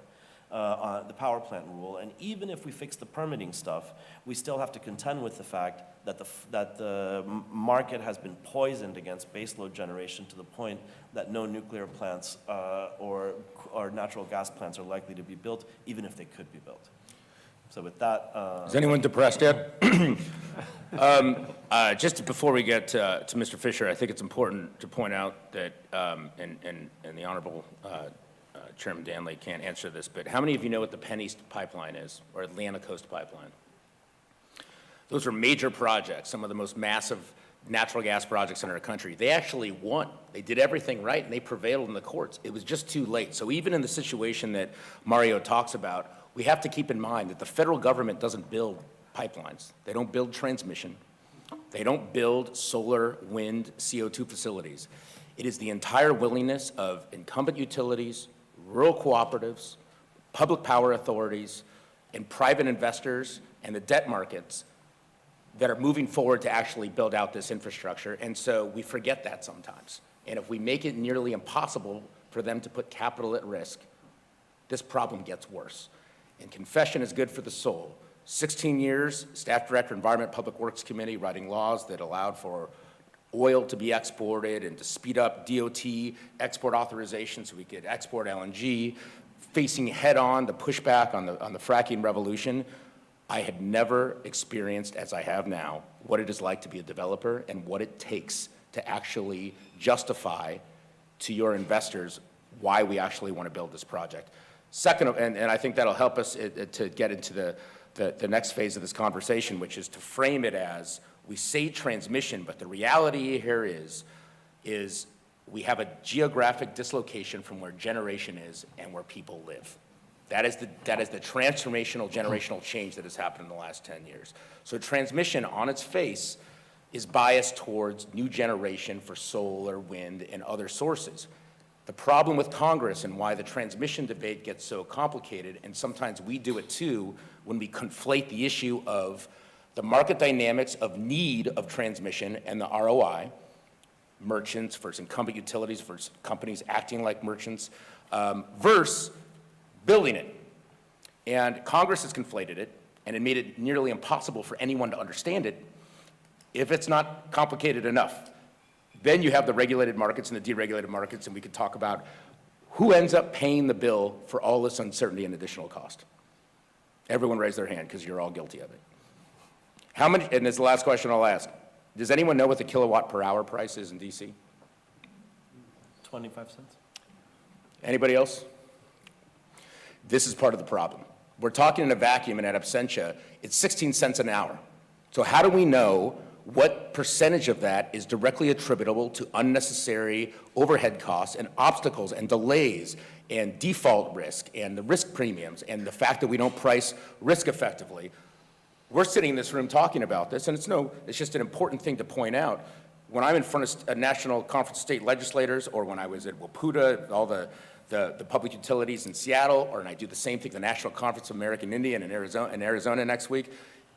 the power plant rule, and even if we fix the permitting stuff, we still have to contend with the fact that the market has been poisoned against baseload generation to the point that no nuclear plants or natural gas plants are likely to be built, even if they could be built. So with that, is anyone depressed yet? Just before we get to Mr. Fisher, I think it's important to point out that, and the Honorable Chairman Danley can't answer this, but how many of you know what the Penn East Pipeline is, or Atlantic Coast Pipeline? Those are major projects, some of the most massive natural gas projects in our country. They actually won. They did everything right, and they prevailed in the courts. It was just too late. So even in the situation that Mario talks about, we have to keep in mind that the federal government doesn't build pipelines. They don't build transmission. They don't build solar, wind, CO2 facilities. It is the entire willingness of incumbent utilities, rural cooperatives, public power authorities, and private investors and the debt markets that are moving forward to actually build out this infrastructure. And so we forget that sometimes. And if we make it nearly impossible for them to put capital at risk, this problem gets worse. And confession is good for the soul. 16 years, staff director, Environment Public Works Committee, writing laws that allowed for oil to be exported and to speed up DOT export authorization so we could export LNG, facing head-on the pushback on the fracking revolution. I had never experienced, as I have now, what it is like to be a developer and what it takes to actually justify to your investors why we actually want to build this project. Second, and I think that'll help us to get into the next phase of this conversation, which is to frame it as, we say transmission, but the reality here is we have a geographic dislocation from where generation is and where people live. That is the transformational, generational change that has happened in the last 10 years. So transmission on its face is biased towards new generation for solar, wind, and other sources. The problem with Congress and why the transmission debate gets so complicated, and sometimes we do it too, when we conflate the issue of the market dynamics of need of transmission and the ROI, merchants versus incumbent utilities versus companies acting like merchants, versus building it. And Congress has conflated it, and it made it nearly impossible for anyone to understand it if it's not complicated enough. Then you have the regulated markets and the deregulated markets, and we could talk about who ends up paying the bill for all this uncertainty and additional cost. Everyone raise their hand because you're all guilty of it. How many, and this is the last question I'll ask, does anyone know what the kilowatt per hour price is in DC? 25 cents. Anybody else? This is part of the problem. We're talking in a vacuum and at absentia, it's 16 cents an hour. So how do we know what percentage of that is directly attributable to unnecessary overhead costs and obstacles and delays and default risk and the risk premiums and the fact that we don't price risk effectively? We're sitting in this room talking about this, and it's just an important thing to point out. When I'm in front of a national conference of state legislators, or when I was at WPUTA, all the public utilities in Seattle, or when I do the same thing, the National Conference of American Indian in Arizona next week,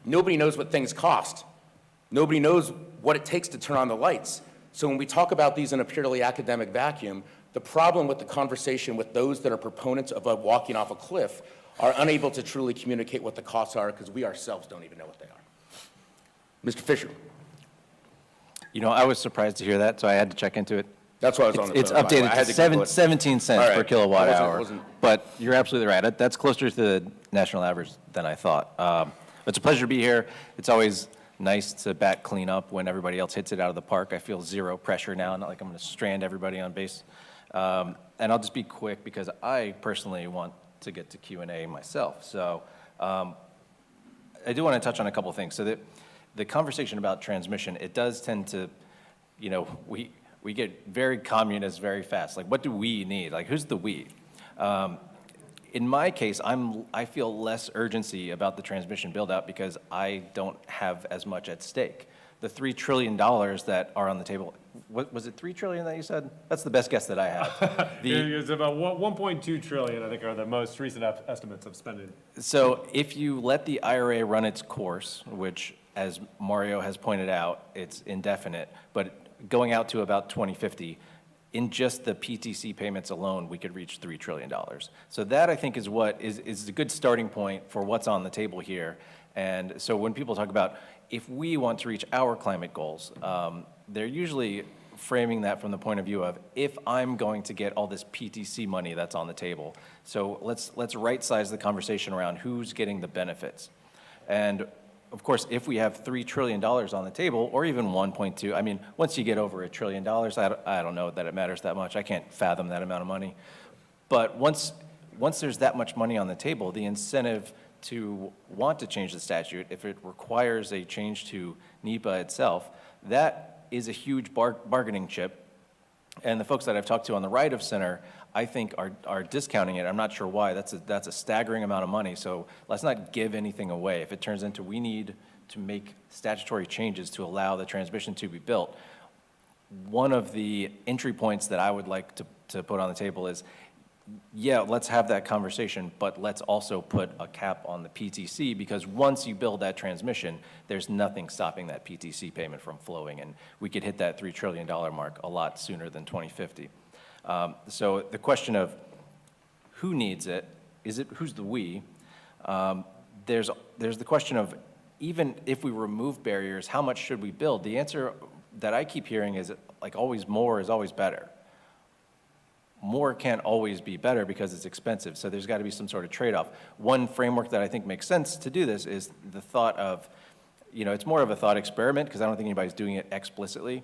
nobody knows what things cost. Nobody knows what it takes to turn on the lights. So when we talk about these in a purely academic vacuum, the problem with the conversation with those that are proponents of walking off a cliff are unable to truly communicate what the costs are because we ourselves don't even know what they are. Mr. Fisher. You know, I was surprised to hear that, so I had to check into it. That's why I was on the It's phone. I updated had to to Google it. 17 cents All per right. kilowatt I hour. wasn't- But you're absolutely right. That's closer to the national average than I thought. It's a pleasure to be here. It's always nice to bat clean up when everybody else hits it out of the park. I feel zero pressure now, not like I'm going to strand everybody on base. And I'll just be quick because I personally want to get to Q&A myself. So I do want to touch on a couple of things. So the conversation about transmission, it does tend to, you know, we get very communist very fast. Like, what do we need? Like, who's the we? In my case, I feel less urgency about the transmission build-out because I don't have as much at stake. The $3 trillion that are on the table, what, was it $3 trillion that you said? That's the best guess that I have. It's about 1.2 trillion, I think, are the most recent estimates of spending. So if you let the IRA run its course, which, as Mario has pointed out, it's indefinite, but going out to about 2050, in just the PTC payments alone, we could reach $3 trillion. So that, I think, is what is a good starting point for what's on the table here. And so when people talk about if we want to reach our climate goals, they're usually framing that from the point of view of if I'm going to get all this PTC money that's on the table. So let's right-size the conversation around who's getting the benefits. And of course, if we have $3 trillion on the table, or even 1.2, I mean, once you get over $1 trillion, I don't know that it matters that much. I can't fathom that amount of money. But once there's that much money on the table, the incentive to want to change the statute, if it requires a change to NEPA itself, that is a huge bargaining chip. And the folks that I've talked to on the right of center, I think are discounting it. I'm not sure why. That's a staggering amount of money. So let's not give anything away. If it turns into we need to make statutory changes to allow the transmission to be built, one of the entry points that I would like to put on the table is, yeah, let's have that conversation, but let's also put a cap on the PTC, because once you build that transmission, there's nothing stopping that PTC payment from flowing, and we could hit that $3 trillion mark a lot sooner than 2050. So the question of who needs it, who's the we? There's the question of, even if we remove barriers, how much should we build? The answer that I keep hearing is, like, always more is always better. More can't always be better because it's expensive, so there's got to be some sort of trade-off. One framework that I think makes sense to do this is the thought of, you know, it's more of a thought experiment because I don't think anybody's doing it explicitly,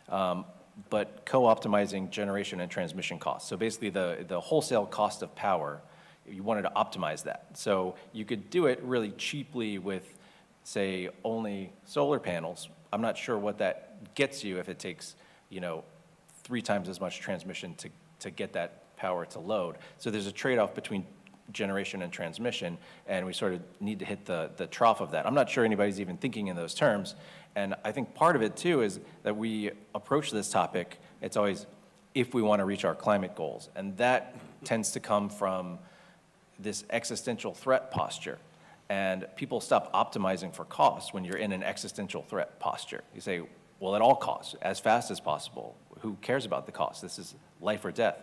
but co-optimizing generation and transmission costs. So basically the wholesale cost of power, you wanted to optimize that. So you could do it really cheaply with, say, only solar panels. I'm not sure what that gets you if it takes, you know, 3 times as much transmission to get that power to load. So there's a trade-off between generation and transmission, and we sort of need to hit the trough of that. I'm not sure anybody's even thinking in those terms, and I think part of it, too, is that we approach this topic, it's always if we want to reach our climate goals, and that tends to come from this existential threat posture. And people stop optimizing for costs when you're in an existential threat posture. You say, well, at all costs, as fast as possible. Who cares about the cost? This is life or death.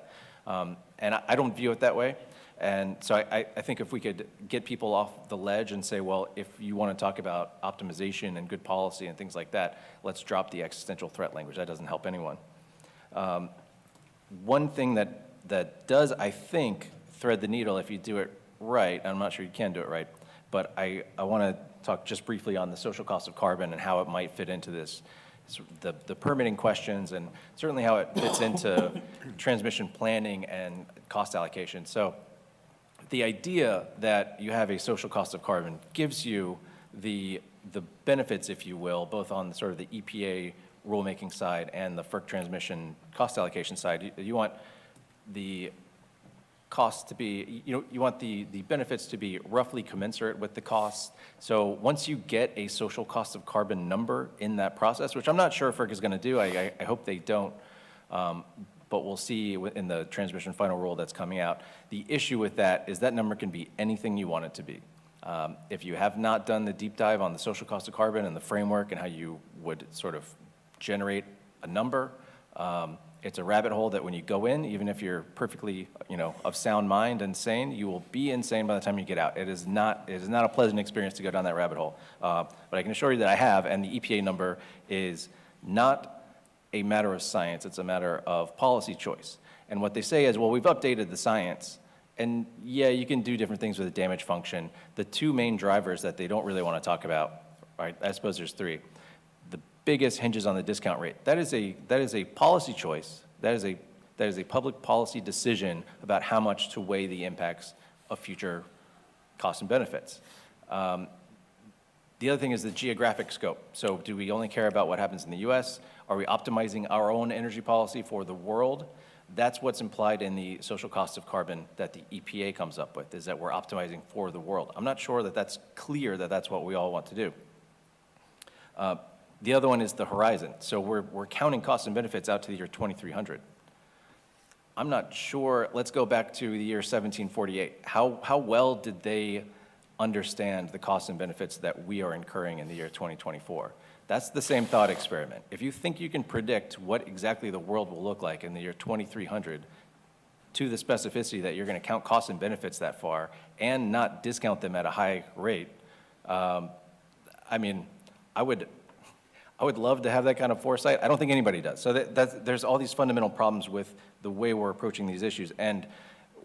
And I don't view it that way. And so I think if we could get people off the ledge and say, well, if you want to talk about optimization and good policy and things like that, let's drop the existential threat language. That doesn't help anyone. One thing that does, I think, thread the needle if you do it right, and I'm not sure you can do it right, but I want to talk just briefly on the social cost of carbon and how it might fit into this, the permitting questions, and certainly how it fits into transmission planning and cost allocation. So the idea that you have a social cost of carbon gives you the benefits, if you will, both on sort of the EPA rulemaking side and the FERC transmission cost allocation side. You want the cost to be, you want the benefits to be roughly commensurate with the costs. So once you get a social cost of carbon number in that process, which I'm not sure FERC is going to do, I hope they don't, but we'll see in the transmission final rule that's coming out. The issue with that is that number can be anything you want it to be. If you have not done the deep dive on the social cost of carbon and the framework and how you would sort of generate a number, it's a rabbit hole that when you go in, even if you're perfectly, of sound mind and sane, you will be insane by the time you get out. It is not a pleasant experience to go down that rabbit hole. But I can assure you that I have, and the EPA number is not a matter of science, it's a matter of policy choice. And what they say is, well, we've updated the science, and yeah, you can do different things with the damage function. The two main drivers that they don't really want to talk about, right, I suppose there's three. The biggest hinges on the discount rate. That is a policy choice. That is a public policy decision about how much to weigh the impacts of future costs and benefits. The other thing is the geographic scope. So do we only care about what happens in the US? Are we optimizing our own energy policy for the world? That's what's implied in the social cost of carbon that the EPA comes up with, is that we're optimizing for the world. I'm not sure that that's clear that that's what we all want to do. The other one is the horizon. So we're counting costs and benefits out to the year 2300. I'm not sure, let's go back to the year 1748. How well did they understand the costs and benefits that we are incurring in the year 2024? That's the same thought experiment. If you think you can predict what exactly the world will look like in the year 2300 to the specificity that you're going to count costs and benefits that far and not discount them at a high rate, I mean, I would love to have that kind of foresight. I don't think anybody does. So there's all these fundamental problems with the way we're approaching these issues. And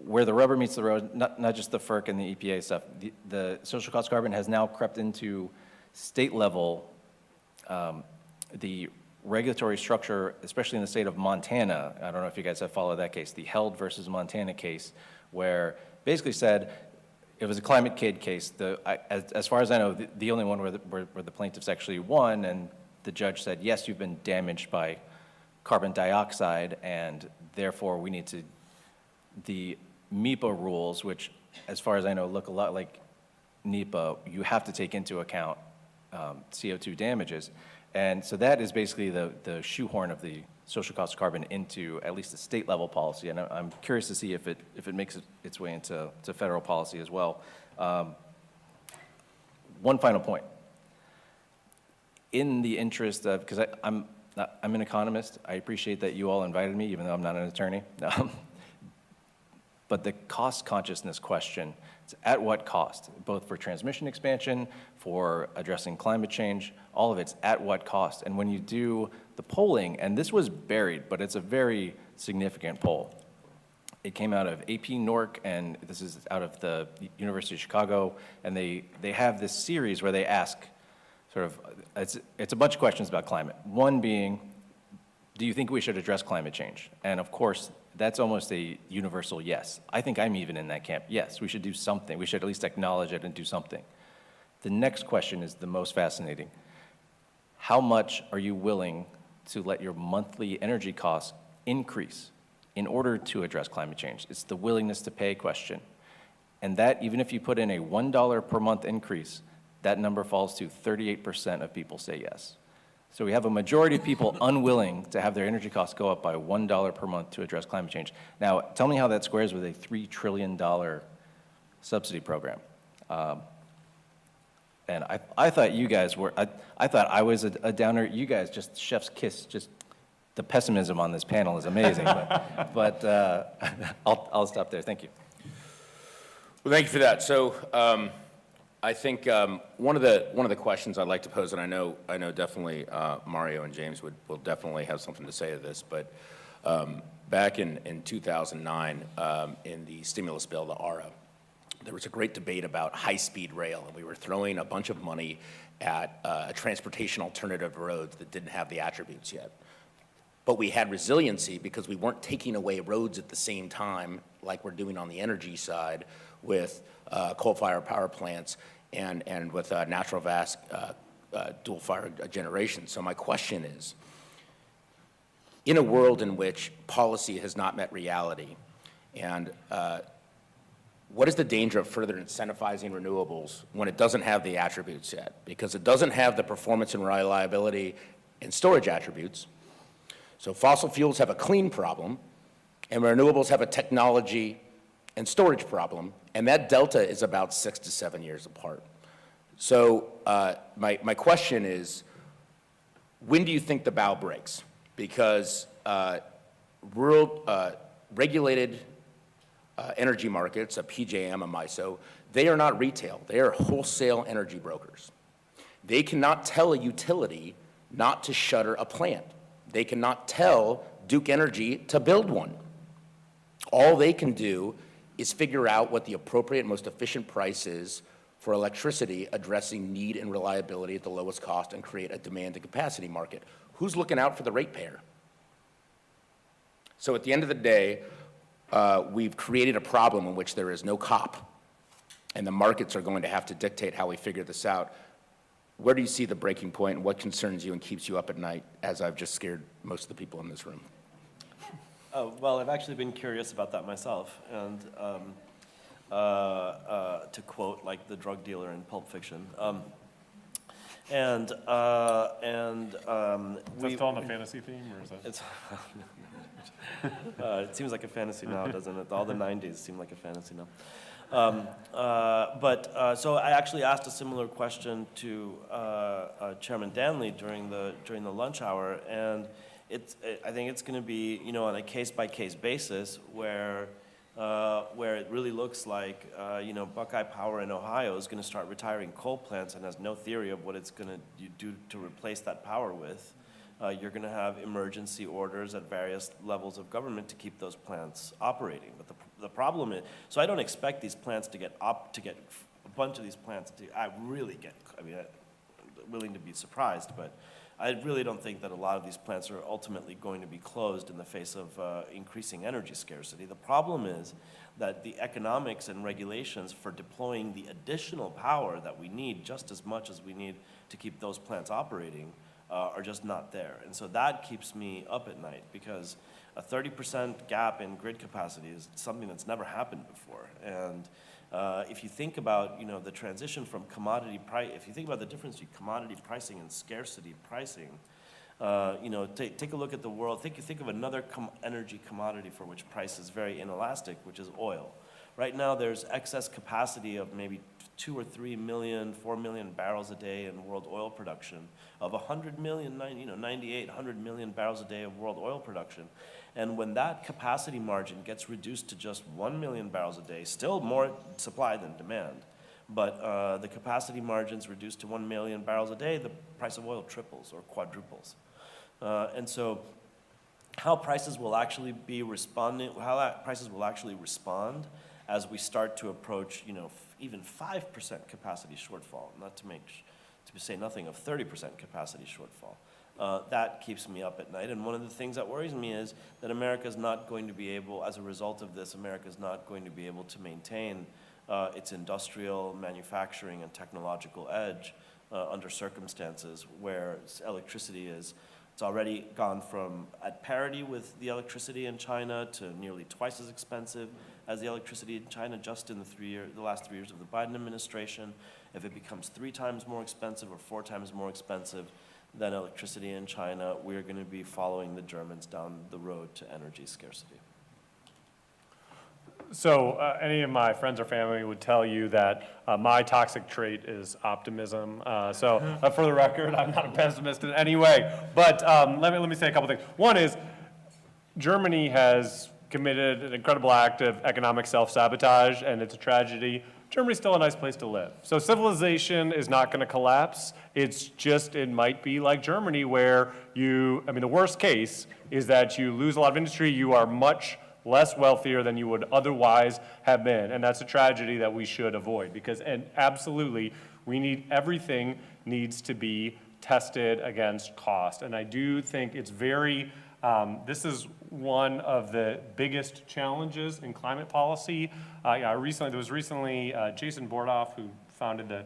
where the rubber meets the road, not just the FERC and the EPA stuff, the social cost carbon has now crept into state level, the regulatory structure, especially in the state of Montana. I don't know if you guys have followed that case, the Held versus Montana case, where basically said, it was a climate kid case. As far as I know, the only one where the plaintiffs actually won, and the judge said, yes, you've been damaged by carbon dioxide, and therefore we need to, the MEPA rules, which as far as I know look a lot like NEPA, you have to take into account CO2 damages. And so that is basically the shoehorn of the social cost of carbon into at least a state level policy. And I'm curious to see if it makes its way into federal policy as well. One final point. In the interest of, because I'm an economist, I appreciate that you all invited me, even though I'm not an attorney. But the cost consciousness question, it's at what cost? Both for transmission expansion, for addressing climate change, all of it's at what cost? And when you do the polling, and this was buried, but it's a very significant poll. It came out of AP NORC, and this is out of the University of Chicago, and they have this series where they ask sort of, it's a bunch of questions about climate. One being, do you think we should address climate change? And of course, that's almost a universal yes. I think I'm even in that camp. Yes, we should do something. We should at least acknowledge it and do something. The next question is the most fascinating. How much are you willing to let your monthly energy costs increase in order to address climate change? It's the willingness to pay question. And that, even if you put in a $1 per month increase, that number falls to 38% of people say yes. So we have a majority of people unwilling to have their energy costs go up by $1 per month to address climate change. Now, tell me how that squares with a $3 trillion subsidy program. And I thought you guys were, I thought I was a downer. You guys, just chef's kiss, just the pessimism on this panel is amazing. but I'll stop there. Thank you. Well, thank you for that. So I think one of the questions I'd like to pose, and I know definitely Mario and James will definitely have something to say to this, but back in 2009, in the stimulus bill, the ARA, there was a great debate about high-speed rail, and we were throwing a bunch of money at a transportation alternative roads that didn't have the attributes yet. But we had resiliency because we weren't taking away roads at the same time like we're doing on the energy side. with coal-fired power plants and with natural gas dual-fired generation. So my question is, in a world in which policy has not met reality, and what is the danger of further incentivizing renewables when it doesn't have the attributes yet? Because it doesn't have the performance and reliability and storage attributes. So fossil fuels have a clean problem, and renewables have a technology and storage problem, and that delta is about 6 to 7 years apart. So my question is, when do you think the bow breaks? Because regulated energy markets, a PJM, a MISO, they are not retail. They are wholesale energy brokers. They cannot tell a utility not to shutter a plant. They cannot tell Duke Energy to build one. All they can do is figure out what the appropriate, most efficient price is for electricity, addressing need and reliability at the lowest cost, and create a demand and capacity market. Who's looking out for the ratepayer? So at the end of the day, we've created a problem in which there is no cop, and the markets are going to have to dictate how we figure this out. Where do you see the breaking point, and what concerns you and keeps you up at night, as I've just scared most of the people in this room? Well, I've actually been curious about that myself, and to quote like the drug dealer in Pulp Fiction. Is that still on the fantasy theme, or is that? It's it seems like a fantasy now, doesn't it? All the 90s seem like a fantasy now. So I actually asked a similar question to Chairman Danley during the lunch hour, and I think it's going to be, you know, on a case-by-case basis where it really looks like, you know, Buckeye Power in Ohio is going to start retiring coal plants and has no theory of what it's going to do to replace that power with. You're going to have emergency orders at various levels of government to keep those plants operating. But the problem is, so I don't expect these plants to get a bunch of these plants to, I'm willing to be surprised, but I really don't think that a lot of these plants are ultimately going to be closed in the face of increasing energy scarcity. The problem is that the economics and regulations for deploying the additional power that we need, just as much as we need to keep those plants operating, are just not there. And so that keeps me up at night, because a 30% gap in grid capacity is something that's never happened before. And if you think about, you know, the transition from commodity price, if you think about the difference between commodity pricing and scarcity pricing, you know, take a look at the world. Think of another energy commodity for which price is very inelastic, which is oil. Right now, there's excess capacity of maybe 2 or 3 million, 4 million barrels a day in world oil production of 100 million, 98, 100 million barrels a day of world oil production. And when that capacity margin gets reduced to just 1 million barrels a day, still more supply than demand, but the capacity margin's reduced to 1 million barrels a day, the price of oil triples or quadruples. And so how prices will actually respond as we start to approach, you know, even 5% capacity shortfall, to say nothing of 30% capacity shortfall. That keeps me up at night. And one of the things that worries me is that America's not going to be able, as a result of this, America's not going to be able to maintain its industrial, manufacturing, and technological edge under circumstances where electricity is. It's already gone from at parity with the electricity in China to nearly twice as expensive as the electricity in China just in the last 3 years of the Biden administration. If it becomes 3 times more expensive or 4 times more expensive than electricity in China, we're going to be following the Germans down the road to energy scarcity. So any of my friends or family would tell you that my toxic trait is optimism. For the record, I'm not a pessimist in any way. But let me say a couple things. One is Germany has committed an incredible act of economic self-sabotage, and it's a tragedy. Germany's still a nice place to live. So civilization is not going to collapse. It's just, it might be like Germany where the worst case is that you lose a lot of industry, you are much less wealthier than you would otherwise have been. And that's a tragedy that we should avoid and absolutely, everything needs to be tested against cost. And I do think it's very This is one of the biggest challenges in climate policy. There was recently Jason Bordoff, who founded the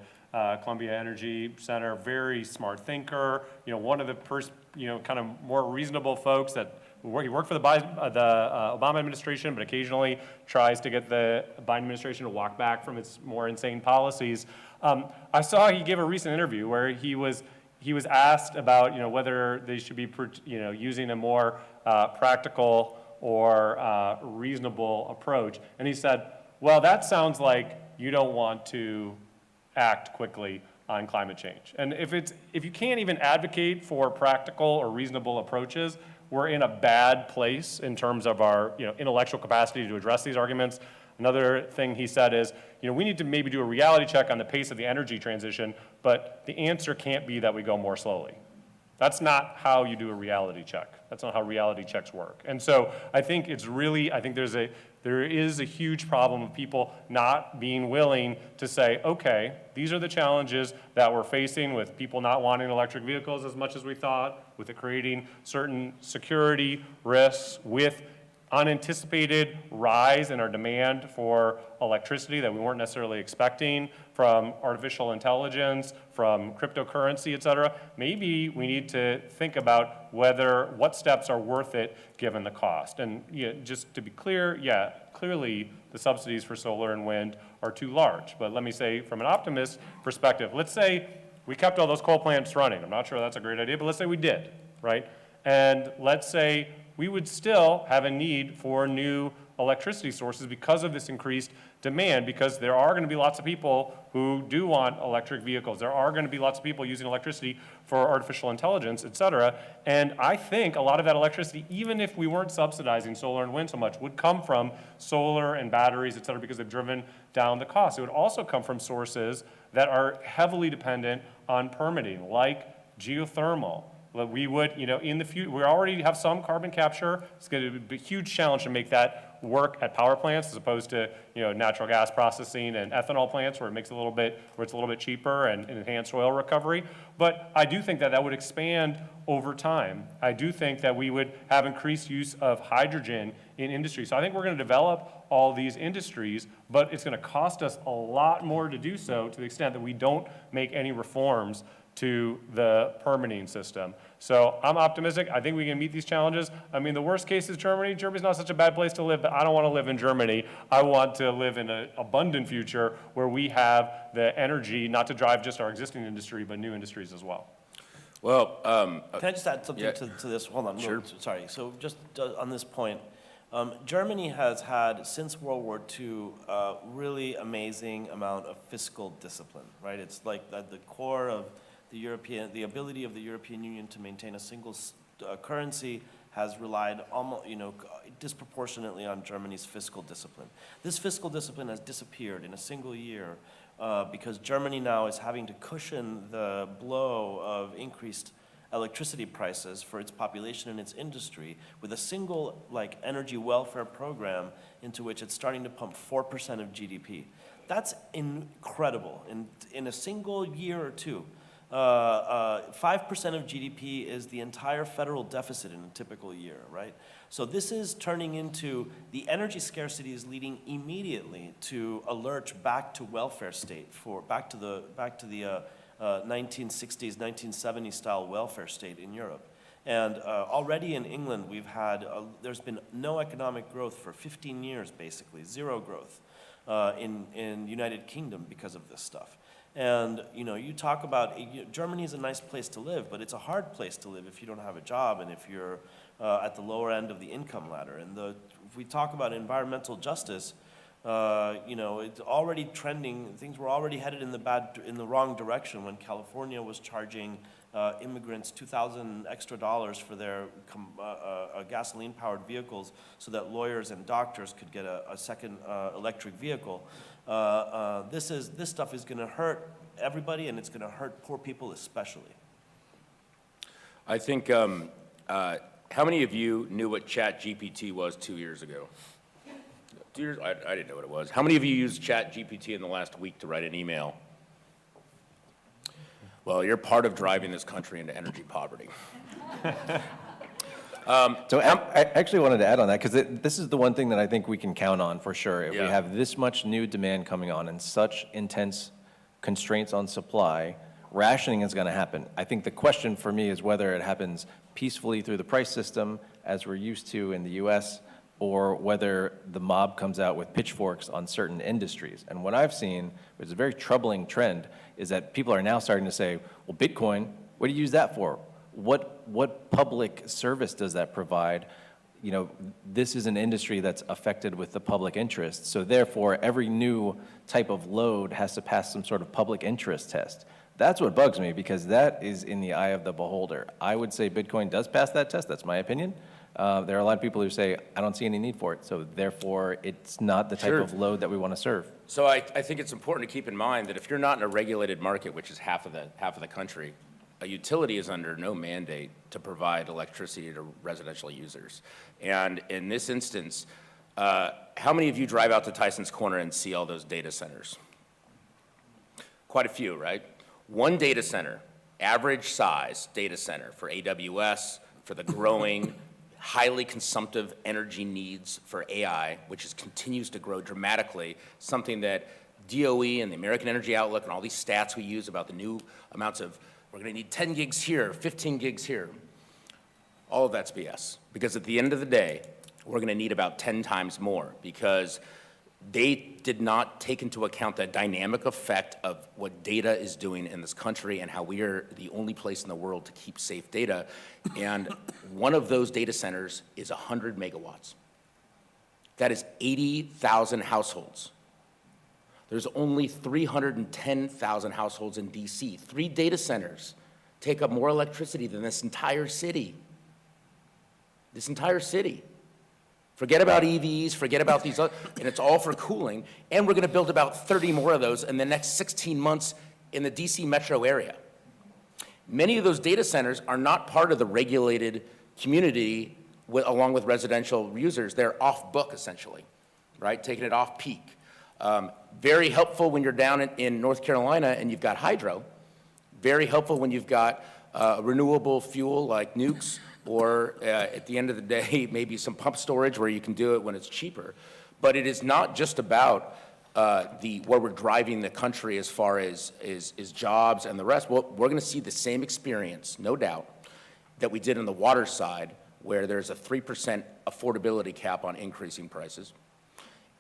Columbia Energy Center, very smart thinker, one of the first, kind of more reasonable folks that he worked for the Obama administration, but occasionally tries to get the Biden administration to walk back from its more insane policies. I saw he gave a recent interview where he was asked about, whether they should be, using a more practical or reasonable approach. And he said, well, that sounds like you don't want to act quickly on climate change. And if you can't even advocate for practical or reasonable approaches, we're in a bad place in terms of our intellectual capacity to address these arguments. Another thing he said is, we need to maybe do a reality check on the pace of the energy transition, but the answer can't be that we go more slowly. That's not how you do a reality check. That's not how reality checks work. And so I think there is a huge problem of people not being willing to say, okay, these are the challenges that we're facing with people not wanting electric vehicles as much as we thought, with it creating certain security risks, with unanticipated rise in our demand for electricity that we weren't necessarily expecting from artificial intelligence, from cryptocurrency, et cetera. Maybe we need to think about what steps are worth it given the cost. And just to be clear, clearly the subsidies for solar and wind are too large. But let me say, from an optimist perspective, let's say we kept all those coal plants running. I'm not sure that's a great idea, but let's say we did, right? And let's say we would still have a need for new electricity sources because of this increased demand, because there are going to be lots of people who do want electric vehicles. There are going to be lots of people using electricity for artificial intelligence, et cetera. And I think a lot of that electricity, even if we weren't subsidizing solar and wind so much, would come from solar and batteries, et cetera, because they've driven down the cost. It would also come from sources that are heavily dependent on permitting, like geothermal. We would, in the future, we already have some carbon capture. It's going to be a huge challenge to make that work at power plants as opposed to, natural gas processing and ethanol plants where it's a little bit cheaper and enhanced oil recovery. But I do think that would expand over time. I do think that we would have increased use of hydrogen in industry. So I think we're going to develop all these industries, but it's going to cost us a lot more to do so to the extent that we don't make any reforms to the permitting system. So I'm optimistic. I think we can meet these challenges. I mean, the worst case is Germany. Germany's not such a bad place to live, but I don't want to live in Germany. I want to live in an abundant future where we have the energy not to drive just our existing industry, but new industries as well. Well, Can I just add something yeah. to this? Hold on. Sure. No, sorry. So just on this point, Germany has had, since World War II, a really amazing amount of fiscal discipline, right? It's like at the core of the ability of the European Union to maintain a single currency has relied almost, disproportionately on Germany's fiscal discipline. This fiscal discipline has disappeared in a single year because Germany now is having to cushion the blow of increased electricity prices for its population and its industry with a single energy welfare program into which it's starting to pump 4% of GDP. That's incredible. In a single year or two, 5% of GDP is the entire federal deficit in a typical year, right? So this is turning into, the energy scarcity is leading immediately to a lurch back to welfare state, back to the 1960s, 1970s style welfare state in Europe. And already in England, there's been no economic growth for 15 years, basically, zero growth in United Kingdom because of this stuff. And, you talk about, Germany is a nice place to live, but it's a hard place to live if you don't have a job and if you're at the lower end of the income ladder. And if we talk about environmental justice, it's already trending, things were already headed in the wrong direction when California was charging immigrants $2,000 extra for their gasoline-powered vehicles so that lawyers and doctors could get a second electric vehicle. This stuff is going to hurt everybody, and it's going to hurt poor people especially. I think, how many of you knew what ChatGPT was 2 years ago? 2 years, I didn't know what it was. How many of you used ChatGPT in the last week to write an email? Well, you're part of driving this country into energy poverty. So I actually wanted to add on that, because this is the one thing that I think we can count on for sure. If we Yeah. have this much new demand coming on and such intense constraints on supply, rationing is going to happen. I think the question for me is whether it happens peacefully through the price system, as we're used to in the US, or whether the mob comes out with pitchforks on certain industries. And what I've seen, which is a very troubling trend, is that people are now starting to say, well, Bitcoin, what do you use that for? What public service does that provide? You know, this is an industry that's affected with the public interest. So therefore, every new type of load has to pass some sort of public interest test. That's what bugs me, because that is in the eye of the beholder. I would say Bitcoin does pass that test. That's my opinion. There are a lot of people who say, I don't see any need for it. So therefore, it's not the type Sure. of load that we want to serve. So I think it's important to keep in mind that if you're not in a regulated market, which is half of the country, a utility is under no mandate to provide electricity to residential users. And in this instance, how many of you drive out to Tyson's Corner and see all those data centers? Quite a few, right? One data center, average size data center for AWS, for the growing, highly consumptive energy needs for AI, which continues to grow dramatically, something that DOE and the American Energy Outlook and all these stats we use about the new amounts of, we're going to need 10 gigs here, 15 gigs here. All of that's BS. Because at the end of the day, we're going to need about 10 times more, because they did not take into account the dynamic effect of what data is doing in this country and how we are the only place in the world to keep safe data. And one of those data centers is 100 megawatts. That is 80,000 households. There's only 310,000 households in DC. 3 data centers take up more electricity than this entire city. This entire city. Forget about EVs, forget about these, and it's all for cooling. And we're going to build about 30 more of those in the next 16 months in the DC metro area. Many of those data centers are not part of the regulated community along with residential users. They're off book, essentially, right? Taking it off peak. Very helpful when you're down in North Carolina and you've got hydro. Very helpful when you've got renewable fuel like nukes, or at the end of the day, maybe some pump storage where you can do it when it's cheaper. But it is not just about where we're driving the country as far as jobs and the rest. Well, we're going to see the same experience, no doubt, that we did on the water side, where there's a 3% affordability cap on increasing prices.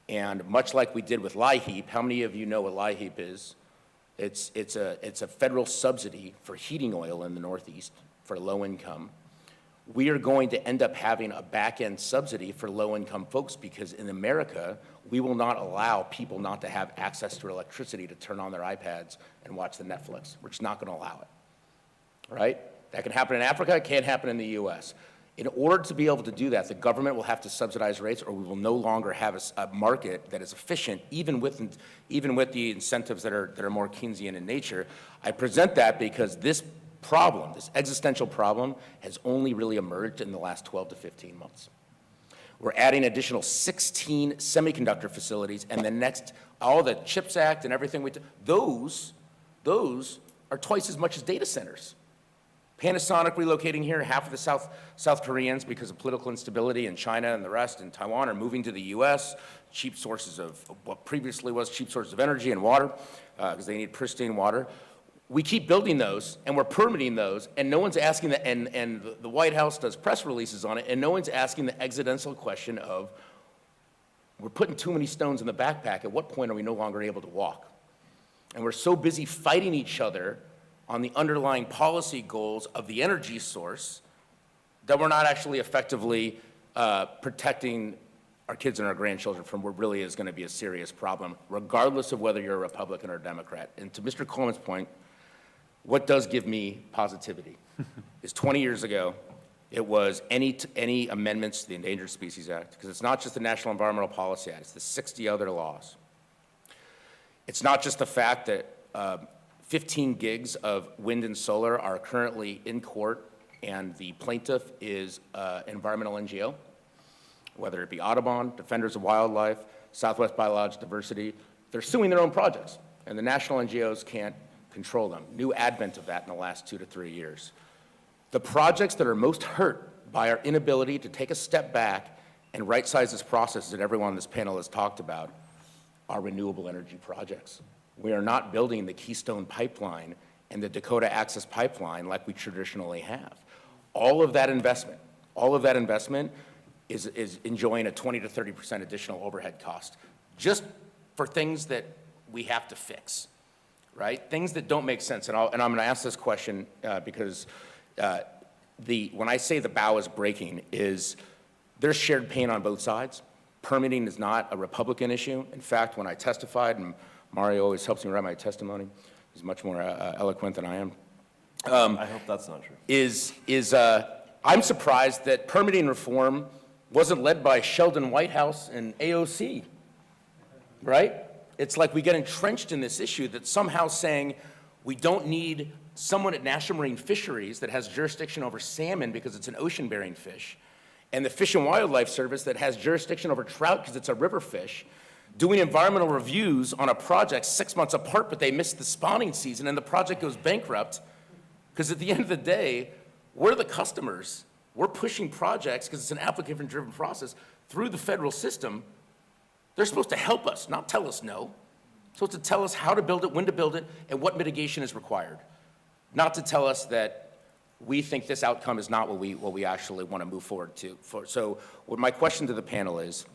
And much like we did with LIHEAP, how many of you know what LIHEAP is? It's a federal subsidy for heating oil in the Northeast for low income. We are going to end up having a back-end subsidy for low-income folks, because in America, we will not allow people not to have access to electricity to turn on their iPads and watch the Netflix. We're just not going to allow it, right? That can happen in Africa, it can't happen in the US. In order to be able to do that, the government will have to subsidize rates, or we will no longer have a market that is efficient, even with the incentives that are more Keynesian in nature. I present that because this problem, this existential problem, has only really emerged in the last 12 to 15 months. We're adding additional 16 semiconductor facilities, and the next, all the CHIPS Act and everything those are twice as much as data centers. Panasonic relocating here, half of the South Koreans, because of political instability in China and the rest, and Taiwan, are moving to the US, cheap sources of what previously was cheap sources of energy and water, because they need pristine water. We keep building those, and we're permitting those, and no one's asking and the White House does press releases on it, and no one's asking the existential question of, we're putting too many stones in the backpack, at what point are we no longer able to walk? And we're so busy fighting each other on the underlying policy goals of the energy source that we're not actually effectively protecting our kids and our grandchildren from what really is going to be a serious problem, regardless of whether you're a Republican or a Democrat. And to Mr. Coleman's point, what does give me positivity is 20 years ago, it was any amendments to the Endangered Species Act, because it's not just the National Environmental Policy Act, it's the 60 other laws. It's not just the fact that 15 gigs of wind and solar are currently in court, and the plaintiff is an environmental NGO, whether it be Audubon, Defenders of Wildlife, Southwest Biological Diversity. They're suing their own projects, and the national NGOs can't control them. New advent of that in the last 2 to 3 years. The projects that are most hurt by our inability to take a step back and right-size this process that everyone on this panel has talked about, are renewable energy projects. We are not building the Keystone Pipeline and the Dakota Access Pipeline like we traditionally have. All of that investment is enjoying a 20 to 30% additional overhead cost, just for things that we have to fix, right? Things that don't make sense. And I'm going to ask this question because when I say the bow is breaking, is there's shared pain on both sides. Permitting is not a Republican issue. In fact, when I testified, and Mario always helps me write my testimony, he's much more eloquent than I am. I hope that's not true. I'm surprised that permitting reform wasn't led by Sheldon Whitehouse and AOC, right? It's like we get entrenched in this issue that somehow saying we don't need someone at National Marine Fisheries that has jurisdiction over salmon because it's an ocean-bearing fish, and the Fish and Wildlife Service that has jurisdiction over trout because it's a river fish, doing environmental reviews on a project 6 months apart, but they missed the spawning season and the project goes bankrupt. Because at the end of the day, we're the customers. We're pushing projects, because it's an applicant-driven process, through the federal system. They're supposed to help us, not tell us no. They're supposed to tell us how to build it, when to build it, and what mitigation is required. Not to tell us that we think this outcome is not what we actually want to move forward to. So what my question to the panel is,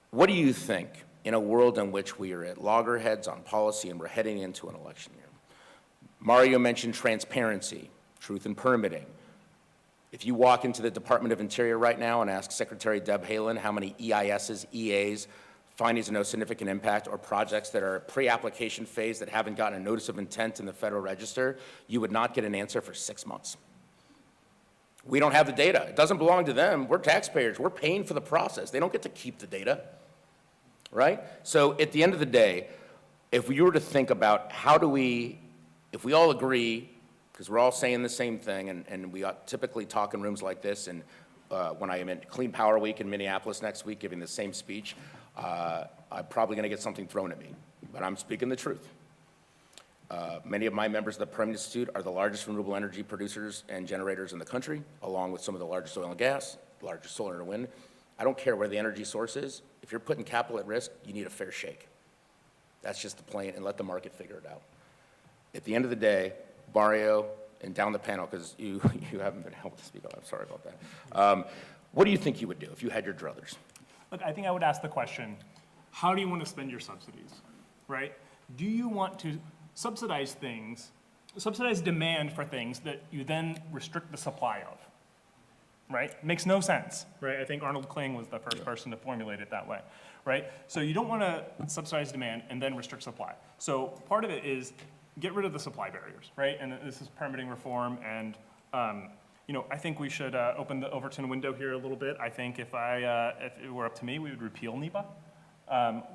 what do you think in a world in which we are at loggerheads on policy and we're heading into an election year? Mario mentioned transparency, truth in permitting. If you walk into the Department of Interior right now and ask Secretary Deb Haaland how many EISs, EAs, findings of no significant impact, or projects that are pre-application phase that haven't gotten a notice of intent in the Federal Register, you would not get an answer for 6 months. We don't have the data. It doesn't belong to them. We're taxpayers. We're paying for the process. They don't get to keep the data, right? So at the end of the day, if we were to think about if we all agree, because we're all saying the same thing, and we typically talk in rooms like this, and when I am at Clean Power Week in Minneapolis next week giving the same speech, I'm probably going to get something thrown at me, but I'm speaking the truth. Many of my members of the Permian Institute are the largest renewable energy producers and generators in the country, along with some of the largest oil and gas, the largest solar and wind. I don't care where the energy source is. If you're putting capital at risk, you need a fair shake. That's just the plan, and let the market figure it out. At the end of the day, Mario, and down the panel, because you haven't been able to speak on it, I'm sorry about that. What do you think you would do if you had your druthers? Look, I think I would ask the question, how do you want to spend your subsidies, right? Do you want to subsidize things, subsidize demand for things that you then restrict the supply of, right? Makes no sense, right? I think Arnold Kling was the first person to formulate it that way, right? So you don't want to subsidize demand and then restrict supply. So part of it is get rid of the supply barriers, right? And this is permitting reform, and I think we should open the Overton window here a little bit. I think if it were up to me, we would repeal NEPA.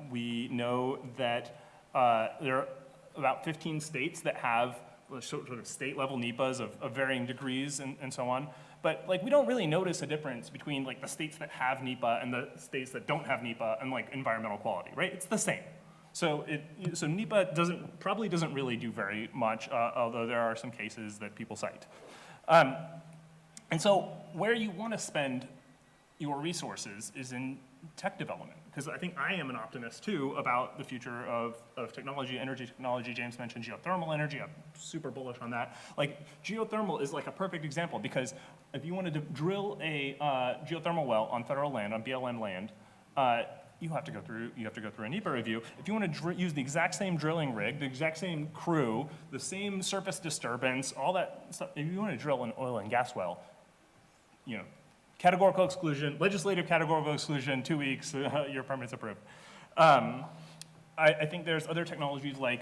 We know that there are about 15 states that have sort of state-level NEPAs of varying degrees and so on. But we don't really notice a difference between the states that have NEPA and the states that don't have NEPA and environmental quality, right? It's the same. So NEPA probably doesn't really do very much, although there are some cases that people cite. And so where you want to spend your resources is in tech development, because I think I am an optimist too about the future of technology, energy technology. James mentioned geothermal energy. I'm super bullish on that. Geothermal is a perfect example, because if you wanted to drill a geothermal well on federal land, on BLM land, you have to go through a NEPA review. If you want to use the exact same drilling rig, the exact same crew, the same surface disturbance, all that stuff, if you want to drill an oil and gas well, categorical exclusion, legislative categorical exclusion, 2 weeks, your permit's approved. I think there's other technologies like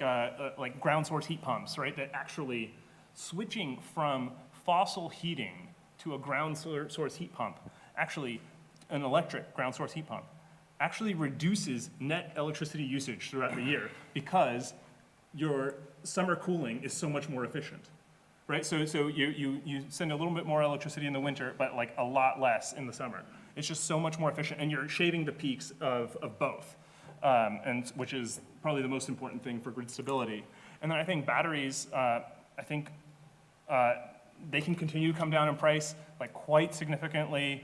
ground source heat pumps, right? That actually switching from fossil heating to a ground source heat pump, actually an electric ground source heat pump, actually reduces net electricity usage throughout the year, because your summer cooling is so much more efficient, right? So you send a little bit more electricity in the winter, but a lot less in the summer. It's just so much more efficient, and you're shaving the peaks of both, and which is probably the most important thing for grid stability. And then I think batteries, they can continue to come down in price, like quite significantly.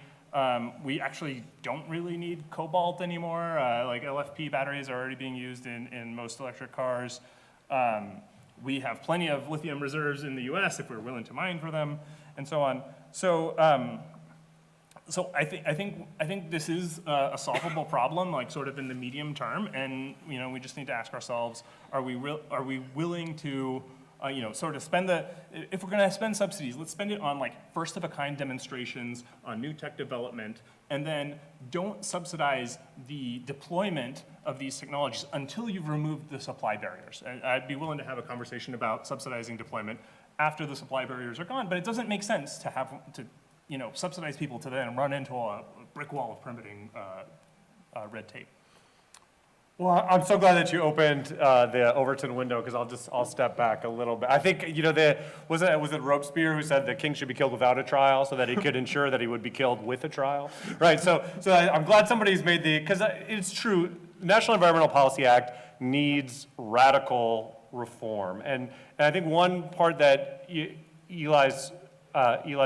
We actually don't really need cobalt anymore. Like LFP batteries are already being used in most electric cars. We have plenty of lithium reserves in the US if we're willing to mine for them, and so on. So, so I think this is a solvable problem, like sort of in the medium term, and we just need to ask ourselves: are we willing to sort of spend if we're going to spend subsidies, let's spend it on like first of a kind demonstrations on new tech development, and then don't subsidize the deployment of these technologies until you've removed the supply barriers. I'd be willing to have a conversation about subsidizing deployment after the supply barriers are gone, but it doesn't make sense to have to subsidize people to then run into a brick wall of permitting red tape. Well, I'm so glad that you opened the Overton window, because I'll step back a little bit. I think, was it Robespierre who said the king should be killed without a trial so that he could ensure that he would be killed with a trial? Right, so I'm glad somebody's made because it's true, the National Environmental Policy Act needs radical reform. And I think one part that Eli's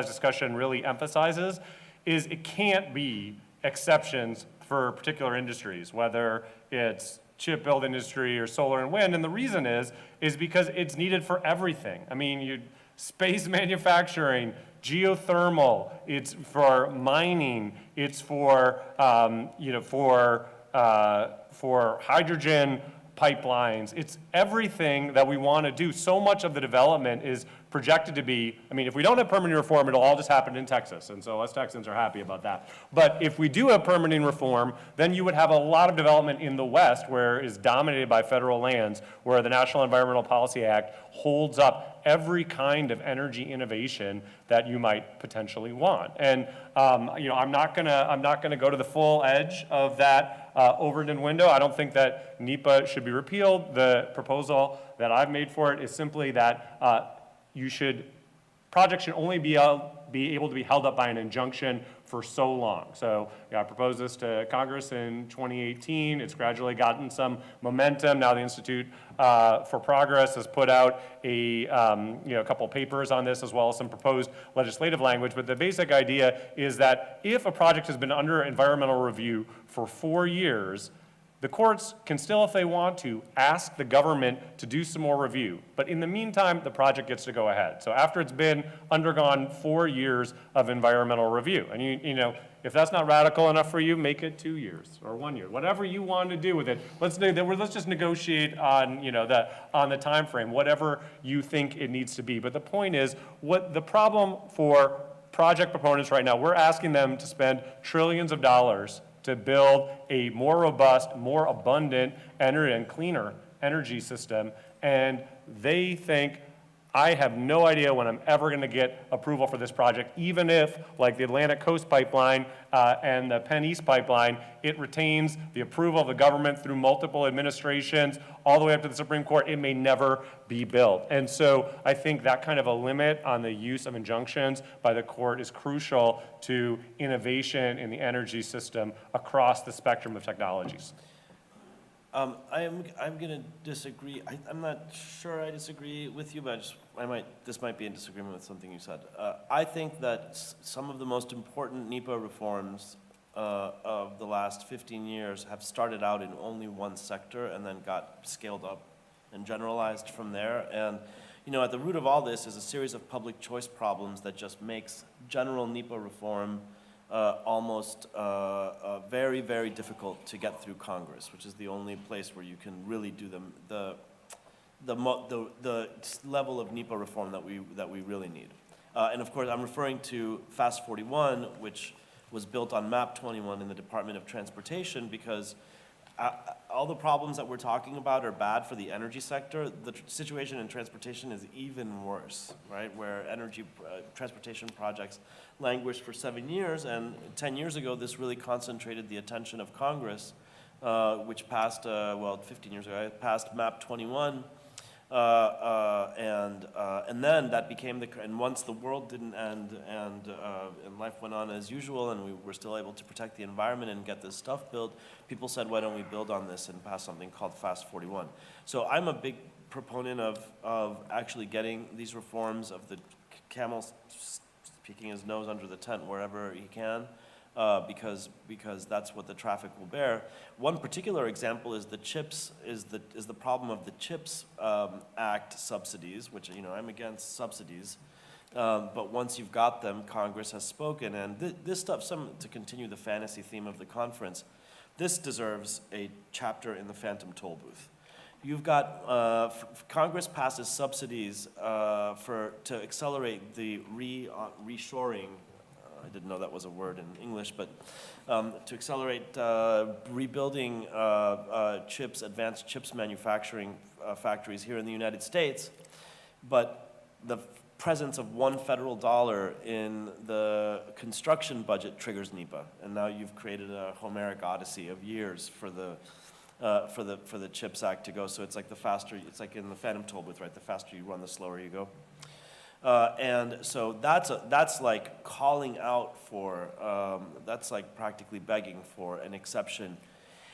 discussion really emphasizes is it can't be exceptions for particular industries, whether it's chip-build industry or solar and wind. And the reason is because it's needed for everything. I mean, space manufacturing, geothermal, it's for mining, it's for hydrogen pipelines. It's everything that we want to do. So much of the development is projected to be, if we don't have permitting reform, it'll all just happen in Texas, and so us Texans are happy about that. But if we do have permitting reform, then you would have a lot of development in the West where it's dominated by federal lands, where the National Environmental Policy Act holds up every kind of energy innovation that you might potentially want. And I'm not gonna go to the full edge of that Overton window. I don't think that NEPA should be repealed. The proposal that I've made for it is simply that projects should only be able to be held up by an injunction for so long. So I proposed this to Congress in 2018. It's gradually gotten some momentum. Now the Institute for Progress has put out a couple papers on this, as well as some proposed legislative language. But the basic idea is that if a project has been under environmental review for 4 years, the courts can still, if they want to, ask the government to do some more review. But in the meantime, the project gets to go ahead. So after it's been undergone 4 years of environmental review. And if that's not radical enough for you, make it 2 years or 1 year, whatever you want to do with it. Let's just negotiate on the time frame, whatever you think it needs to be. But the point is, what the problem for project proponents right now, we're asking them to spend trillions of dollars to build a more robust, more abundant, and cleaner energy system. And they think, I have no idea when I'm ever going to get approval for this project, even if, like the Atlantic Coast Pipeline and the Penn East Pipeline, it retains the approval of the government through multiple administrations, all the way up to the Supreme Court. It may never be built. And so I think that kind of a limit on the use of injunctions by the court is crucial to innovation in the energy system across the spectrum of technologies. I'm going to disagree. I'm not sure I disagree with you, but this might be in disagreement with something you said. I think that some of the most important NEPA reforms of the last 15 years have started out in only one sector and then got scaled up and generalized from there. And at the root of all this is a series of public choice problems that just makes general NEPA reform almost very, very difficult to get through Congress, which is the only place where you can really do the level of NEPA reform that we really need. And of course, I'm referring to Fast 41, which was built on Map 21 in the Department of Transportation, because all the problems that we're talking about are bad for the energy sector. The situation in transportation is even worse, right? Where transportation projects languished for 7 years, and 10 years ago, this really concentrated the attention of Congress, which passed, 15 years ago, it passed Map 21, and then that became and once the world didn't end and life went on as usual and we were still able to protect the environment and get this stuff built, people said, why don't we build on this and pass something called Fast 41. So I'm a big proponent of actually getting these reforms of the Camel peeking his nose under the tent wherever he can, because that's what the traffic will bear. One particular example is the the problem of the CHIPS Act subsidies, which, you know, I'm against subsidies. But once you've got them, Congress has spoken, and this stuff, to continue the fantasy theme of the conference, this deserves a chapter in the phantom toll booth. You've got, Congress passes subsidies to accelerate the reshoring, I didn't know that was a word in English, but to accelerate rebuilding advanced chips manufacturing factories here in the United States, but the presence of $1 federal in the construction budget triggers NEPA, and now you've created a Homeric odyssey of years for the CHIPS Act to go. So it's like it's like in the phantom toll booth, right? The faster you run, the slower you go. And so that's like calling out for, that's like practically begging for an exception.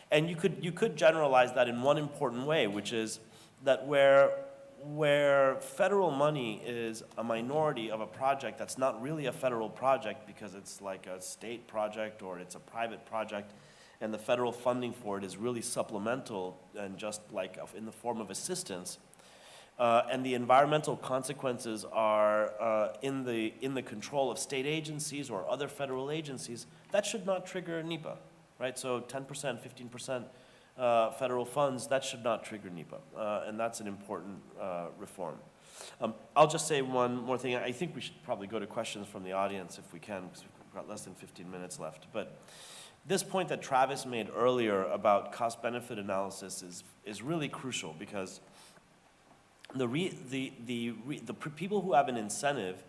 And you could generalize that in one important way, which is that where federal money is a minority of a project that's not really a federal project because it's like a state project or it's a private project, and the federal funding for it is really supplemental and just like in the form of assistance, and the environmental consequences are in the control of state agencies or other federal agencies, that should not trigger NEPA, right? So 10%, 15%. Federal funds, that should not trigger NEPA, and that's an important reform. I'll just say one more thing. I think we should probably go to questions from the audience if we can, because we've got less than 15 minutes left. But this point that Travis made earlier about cost-benefit analysis is really crucial, because the people who have an incentive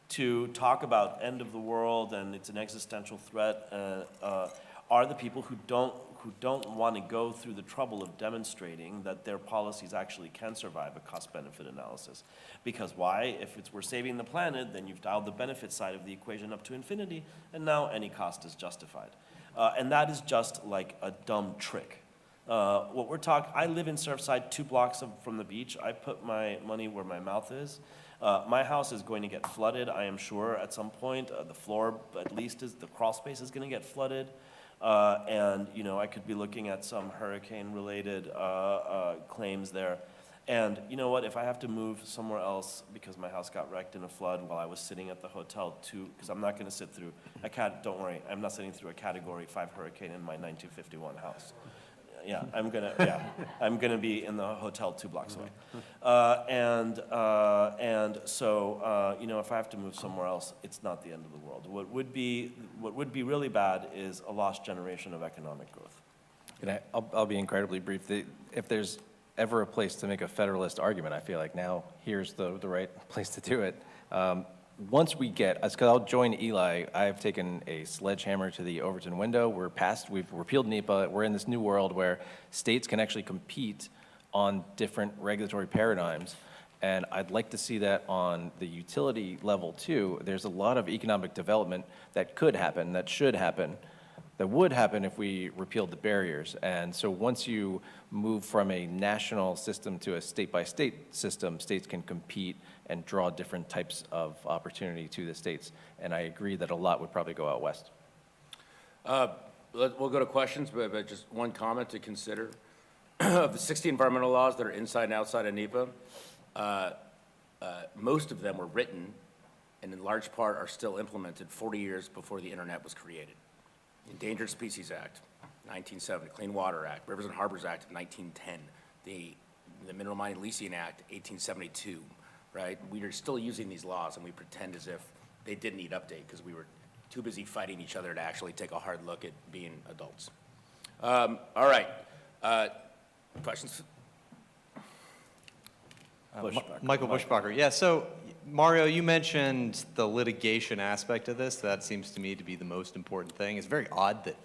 to talk about end of the world and it's an existential threat are the people who don't want to go through the trouble of demonstrating that their policies actually can survive a cost-benefit analysis. Because why? If we're saving the planet, then you've dialed the benefit side of the equation up to infinity, and now any cost is justified. And that is just like a dumb trick. What we're talking, I live in Surfside, 2 blocks from the beach. I put my money where my mouth is. My house is going to get flooded, I am sure, at some point. The floor, at least, the crawl space is going to get flooded. And, you know, I could be looking at some hurricane-related claims there. And you know what, if I have to move somewhere else because my house got wrecked in a flood while I was sitting at the hotel because I'm not going to sit through don't worry, I'm not sitting through a Category 5 hurricane in my 1951 house. Yeah, I'm gonna be in the hotel 2 blocks away. And so, you know, if I have to move somewhere else, it's not the end of the world. What would be really bad is a lost generation of economic growth. And I'll be incredibly brief. If there's ever a place to make a Federalist argument, I feel like now here's the right place to do it. Once we get, because I'll join Eli, I have taken a sledgehammer to the Overton window. We've repealed NEPA. We're in this new world where states can actually compete on different regulatory paradigms. And I'd like to see that on the utility level too. There's a lot of economic development that could happen, that should happen, that would happen if we repealed the barriers. And so once you move from a national system to a state-by-state system, states can compete and draw different types of opportunity to the states. And I agree that a lot would probably go out west. We'll go to questions, but just one comment to consider. Of the 60 environmental laws that are inside and outside of NEPA, most of them were written and in large part are still implemented 40 years before the internet was created. Endangered Species Act, 1970, Clean Water Act, Rivers and Harbors Act of 1910, the Mineral Mining Leasing Act, 1872, right? We are still using these laws and we pretend as if they didn't need update because we were too busy fighting each other to actually take a hard look at being adults. All right, questions? Michael Bushbacher. Yeah, so Mario, you mentioned the litigation aspect of this. That seems to me to be the most important thing. It's very odd that,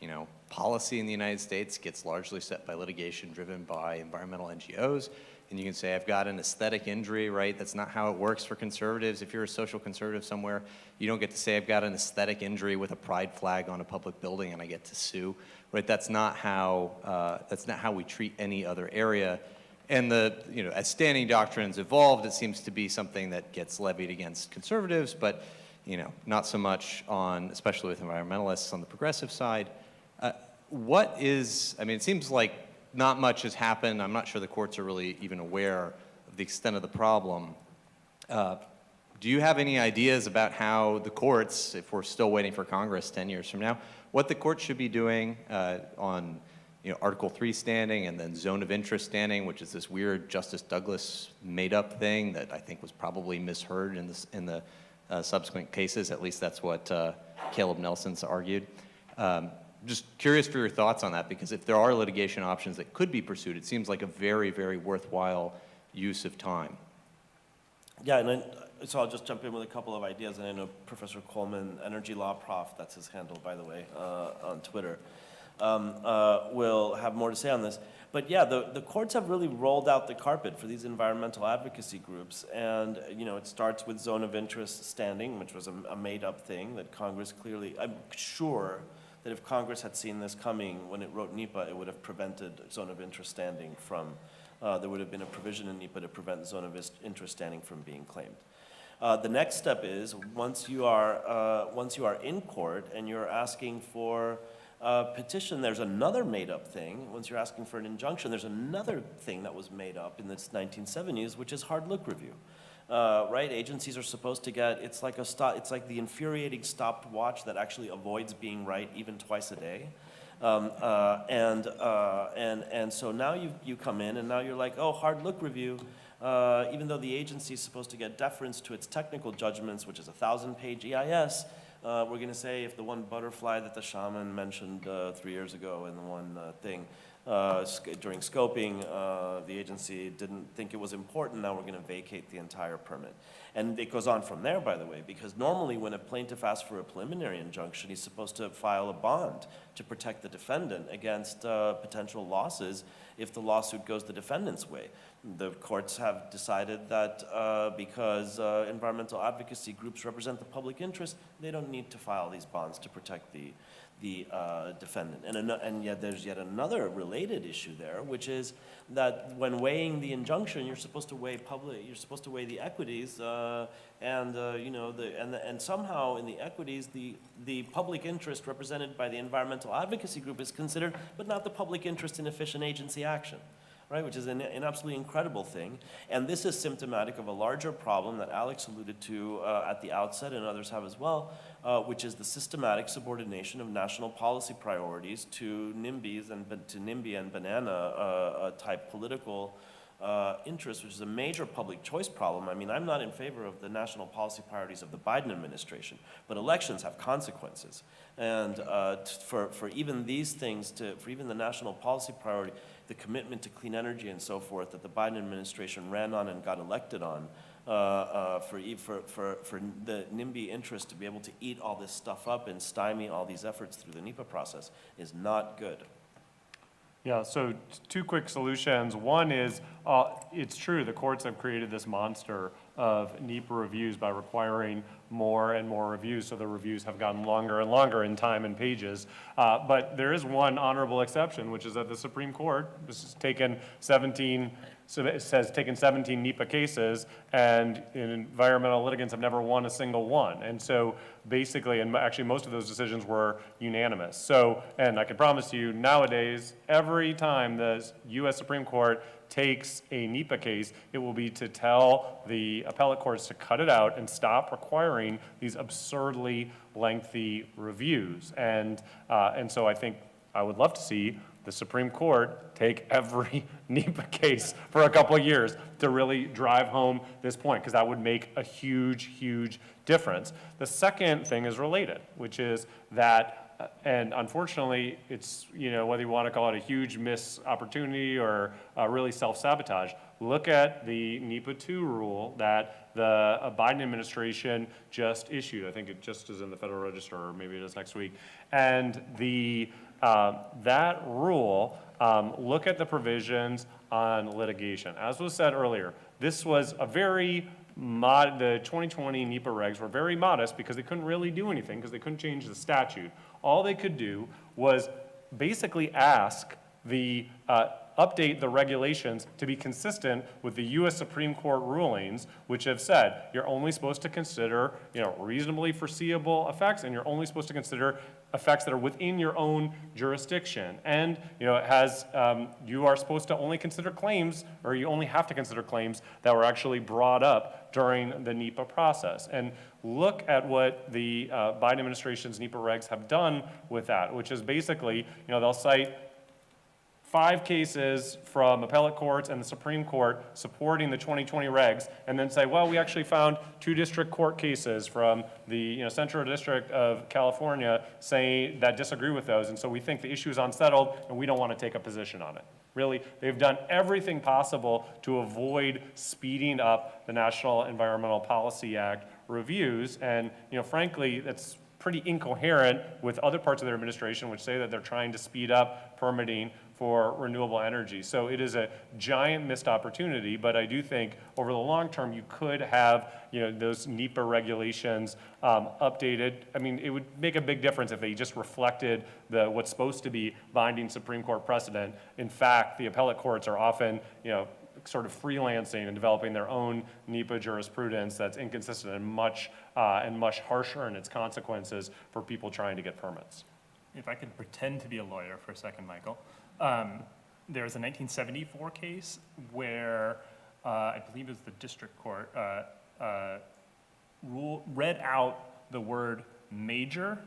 you know, policy in the United States gets largely set by litigation driven by environmental NGOs. And you can say, I've got an aesthetic injury, right? That's not how it works for conservatives. If you're a social conservative somewhere, you don't get to say, I've got an aesthetic injury with a pride flag on a public building and I get to sue, right? That's not how we treat any other area. And as standing doctrines evolved, it seems to be something that gets levied against conservatives, but, not so much on, especially with environmentalists on the progressive side. It seems like not much has happened. I'm not sure the courts are really even aware of the extent of the problem. Do you have any ideas about how the courts, if we're still waiting for Congress 10 years from now, what the courts should be doing on Article 3 standing and then zone of interest standing, which is this weird Justice Douglas made-up thing that I think was probably misheard in the subsequent cases. At least that's what Caleb Nelson's argued. Just curious for your thoughts on that, because if there are litigation options that could be pursued, it seems like a very, very worthwhile use of time. Yeah, so I'll just jump in with a couple of ideas, and I know Professor Coleman, Energy Law Prof, that's his handle, by the way, on Twitter, will have more to say on this. But yeah, the courts have really rolled out the carpet for these environmental advocacy groups, and it starts with zone of interest standing, which was a made-up thing that Congress clearly, I'm sure that if Congress had seen this coming when it wrote NEPA, it would have prevented zone of interest standing from, there would have been a provision in NEPA to prevent zone of interest standing from being claimed. The next step is once you are in court and you're asking for a petition, there's another made-up thing. Once you're asking for an injunction, there's another thing that was made up in the 1970s, which is hard look review. Right? Agencies are supposed to get, it's like the infuriating stopwatch that actually avoids being right even twice a day. And so now you come in and now you're like, oh, hard look review. Even though the agency is supposed to get deference to its technical judgments, which is a 1,000-page EIS, we're going to say if the one butterfly that the shaman mentioned 3 years ago in the one thing, during scoping, the agency didn't think it was important, now we're going to vacate the entire permit. And it goes on from there, by the way, because normally when a plaintiff asks for a preliminary injunction, he's supposed to file a bond to protect the defendant against potential losses if the lawsuit goes the defendant's way. The courts have decided that because environmental advocacy groups represent the public interest, they don't need to file these bonds to protect the defendant. And yet there's yet another related issue there, which is that when weighing the injunction, you're supposed to weigh the equities, and somehow in the equities, the public interest represented by the environmental advocacy group is considered, but not the public interest in efficient agency action. Right, which is an absolutely incredible thing. And this is symptomatic of a larger problem that Alex alluded to at the outset, and others have as well, which is the systematic subordination of national policy priorities to NIMBYs and to NIMBY and banana type political interests, which is a major public choice problem. I mean, I'm not in favor of the national policy priorities of the Biden administration, but elections have consequences. And for even these things, for even the national policy priority, the commitment to clean energy and so forth that the Biden administration ran on and got elected on, for the NIMBY interest to be able to eat all this stuff up and stymie all these efforts through the NEPA process is not good. Yeah, so two quick solutions. One is, it's true, the courts have created this monster of NEPA reviews by requiring more and more reviews, so the reviews have gotten longer and longer in time and pages. But there is one honorable exception, which is that the Supreme Court has taken 17 NEPA cases, and environmental litigants have never won a single one. And so basically, and actually most of those decisions were unanimous. So, and I can promise you, nowadays, every time the U.S. Supreme Court takes a NEPA case, it will be to tell the appellate courts to cut it out and stop requiring these absurdly lengthy reviews. And so I think I would love to see the Supreme Court take every NEPA case for a couple of years to really drive home this point, because that would make a huge, huge difference. The second thing is related, which is that and unfortunately, it's, whether you want to call it a huge missed opportunity or really self-sabotage, look at the NEPA 2 rule that the Biden administration just issued. I think it just is in the Federal Register, or maybe it is next week. And that rule, look at the provisions on litigation. As was said earlier, this was a very the 2020 NEPA regs were very modest because they couldn't really do anything because they couldn't change the statute. All they could do was basically ask the update the regulations to be consistent with the US Supreme Court rulings, which have said you're only supposed to consider, reasonably foreseeable effects, and you're only supposed to consider effects that are within your own jurisdiction. And, it has, you are supposed to only consider claims, or you only have to consider claims that were actually brought up during the NEPA process. And look at what the Biden administration's NEPA regs have done with that, which is basically, they'll cite 5 cases from appellate courts and the Supreme Court supporting the 2020 regs, and then say, well, we actually found 2 district court cases from the Central District of California saying that disagree with those, and so we think the issue is unsettled and we don't want to take a position on it. Really, they've done everything possible to avoid speeding up the National Environmental Policy Act reviews, and frankly, that's pretty incoherent with other parts of their administration which say that they're trying to speed up permitting for renewable energy. So it is a giant missed opportunity, but I do think over the long term you could have those NEPA regulations updated. I mean, it would make a big difference if they just reflected what's supposed to be binding Supreme Court precedent. In fact, the appellate courts are often sort of freelancing and developing their own NEPA jurisprudence that's inconsistent and much harsher in its consequences for people trying to get permits. If I could pretend to be a lawyer for a second, Michael. There's a 1974 case where I believe it was the district court read out the word major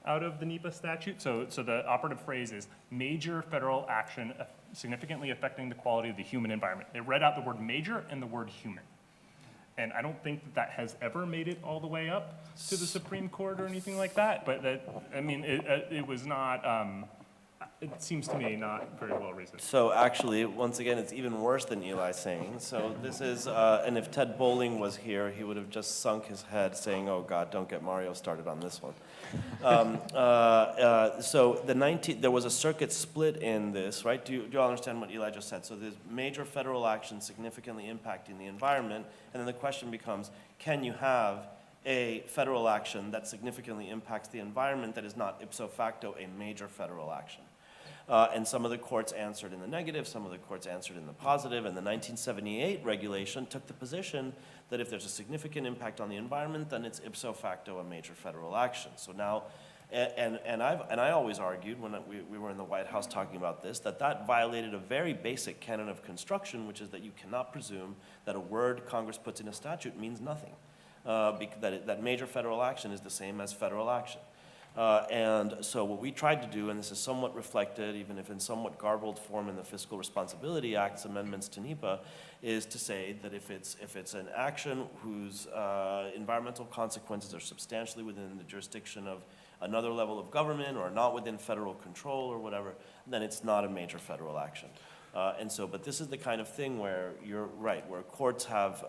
out of the NEPA statute. So the operative phrase is major federal action significantly affecting the quality of the human environment. They read out the word major and the word human. And I don't think that has ever made it all the way up to the Supreme Court or anything like that. But it was not, it seems to me not very well reasoned. So actually, once again, it's even worse than Eli's saying. So this is, and if Ted Bowling was here, he would have just sunk his head saying, oh God, don't get Mario started on this one. So there was a circuit split in this, right? Do you all understand what Eli just said? So there's major federal action significantly impacting the environment, and then the question becomes, can you have a federal action that significantly impacts the environment that is not ipso facto a major federal action? And some of the courts answered in the negative, some of the courts answered in the positive, and the 1978 regulation took the position that if there's a significant impact on the environment, then it's ipso facto a major federal action. So now, and I always argued when we were in the White House talking about this, that violated a very basic canon of construction, which is that you cannot presume that a word Congress puts in a statute means nothing, that major federal action is the same as federal action. And so what we tried to do, and this is somewhat reflected, even if in somewhat garbled form in the Fiscal Responsibility Act's amendments to NEPA, is to say that if it's an action whose environmental consequences are substantially within the jurisdiction of another level of government or not within federal control or whatever, then it's not a major federal action. But this is the kind of thing where you're right, where courts have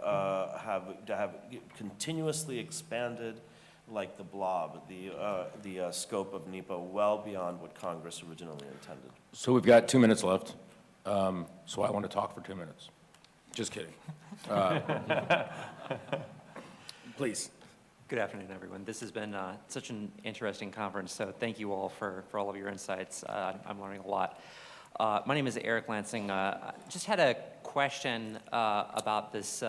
continuously expanded, like the blob, the scope of NEPA well beyond what Congress originally intended. So we've got 2 minutes left, so I want to talk for 2 minutes. Just kidding. Please. Good afternoon, everyone. This has been such an interesting conference, so thank you all for all of your insights. I'm learning a lot. My name is Eric Lansing. Just had a question about this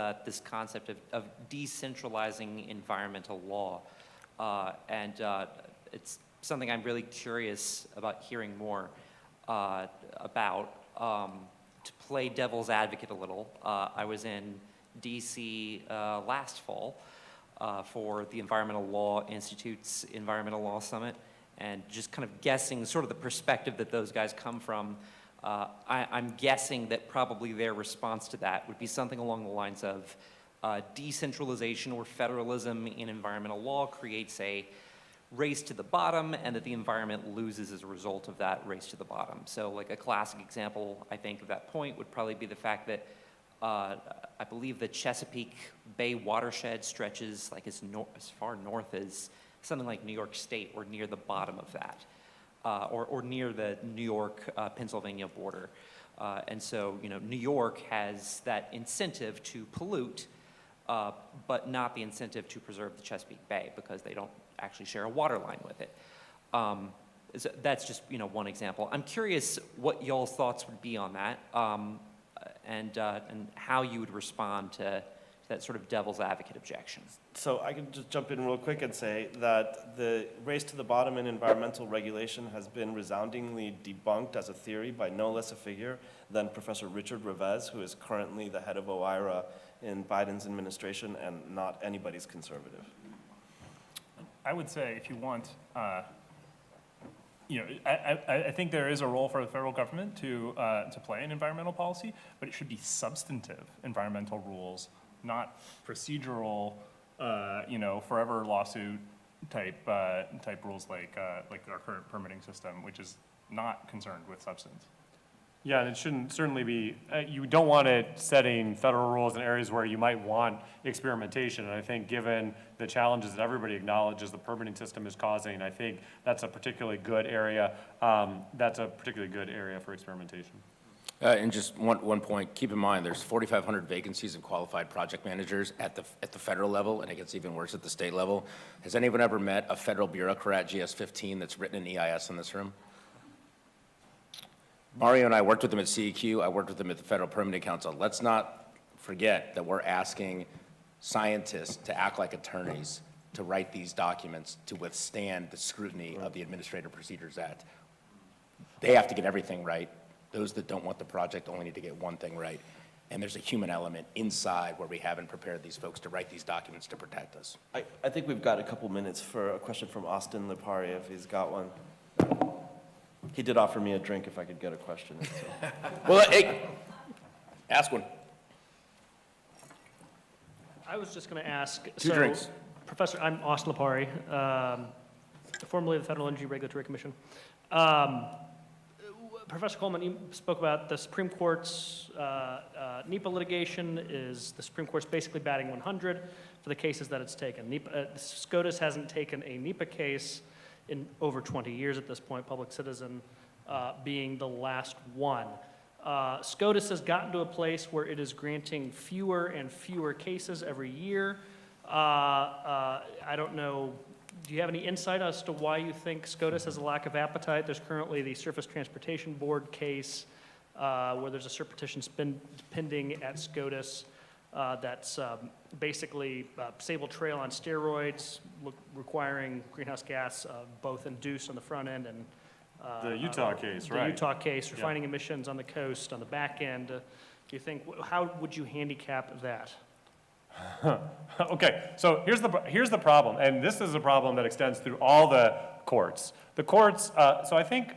concept of decentralizing environmental law. It's something I'm really curious about hearing more about. To play devil's advocate a little, I was in DC last fall for the Environmental Law Institute's Environmental Law Summit, and just kind of guessing sort of the perspective that those guys come from. I'm guessing that probably their response to that would be something along the lines of decentralization or federalism in environmental law creates a race to the bottom, and that the environment loses as a result of that race to the bottom. So like a classic example, I think, of that point would probably be the fact that I believe the Chesapeake Bay watershed stretches like as far north as something like New York State, or near the bottom of that, or near the New York-Pennsylvania border. And so, New York has that incentive to pollute, but not the incentive to preserve the Chesapeake Bay, because they don't actually share a water line with it. That's just, one example. I'm curious what y'all's thoughts would be on that, and how you would respond to that sort of devil's advocate objection. So I can just jump in real quick and say that the race to the bottom in environmental regulation has been resoundingly debunked as a theory by no less a figure than Professor Richard Revesz, who is currently the head of OIRA in Biden's administration and not anybody's conservative. I would say if you want, I think there is a role for the federal government to play in environmental policy, but it should be substantive environmental rules, not procedural, forever lawsuit type rules like our current permitting system, which is not concerned with substance. Yeah, and it shouldn't certainly be, you don't want it setting federal rules in areas where you might want experimentation. And I think given the challenges that everybody acknowledges the permitting system is causing, I think that's a particularly good area. For experimentation. And just one point, keep in mind, there's 4,500 vacancies of qualified project managers at the federal level, and it gets even worse at the state level. Has anyone ever met a federal bureaucrat, GS-15, that's written in EIS in this room? Mario and I worked with them at CEQ. I worked with them at the Federal Permitting Council. Let's not forget that we're asking scientists to act like attorneys to write these documents to withstand the scrutiny of the Administrative Procedures Act. They have to get everything right. Those that don't want the project only need to get one thing right. And there's a human element inside where we haven't prepared these folks to write these documents to protect us. I think we've got a couple minutes for a question from Austin Lipari, if he's got one. He did offer me a drink if I could get a question. So. Well, hey, ask one. I was just going to ask. Two drinks. Professor, I'm Austin Lipari, formerly of the Federal Energy Regulatory Commission. Professor Coleman, you spoke about the Supreme Court's NEPA litigation. Is the Supreme Court's basically batting 100 for the cases that it's taken. SCOTUS hasn't taken a NEPA case in over 20 years at this point, Public Citizen being the last one. SCOTUS has gotten to a place where it is granting fewer and fewer cases every year. I don't know, do you have any insight as to why you think SCOTUS has a lack of appetite? There's currently the Surface Transportation Board case where there's a cert petition pending at SCOTUS that's basically Sable Trail on steroids, requiring greenhouse gas both induced on the front end and The Utah case, the right. Utah case, refining emissions on the coast, on the back end. Do you think, how would you handicap that? Okay, so here's the problem, and this is a problem that extends through all the courts. The courts, so I think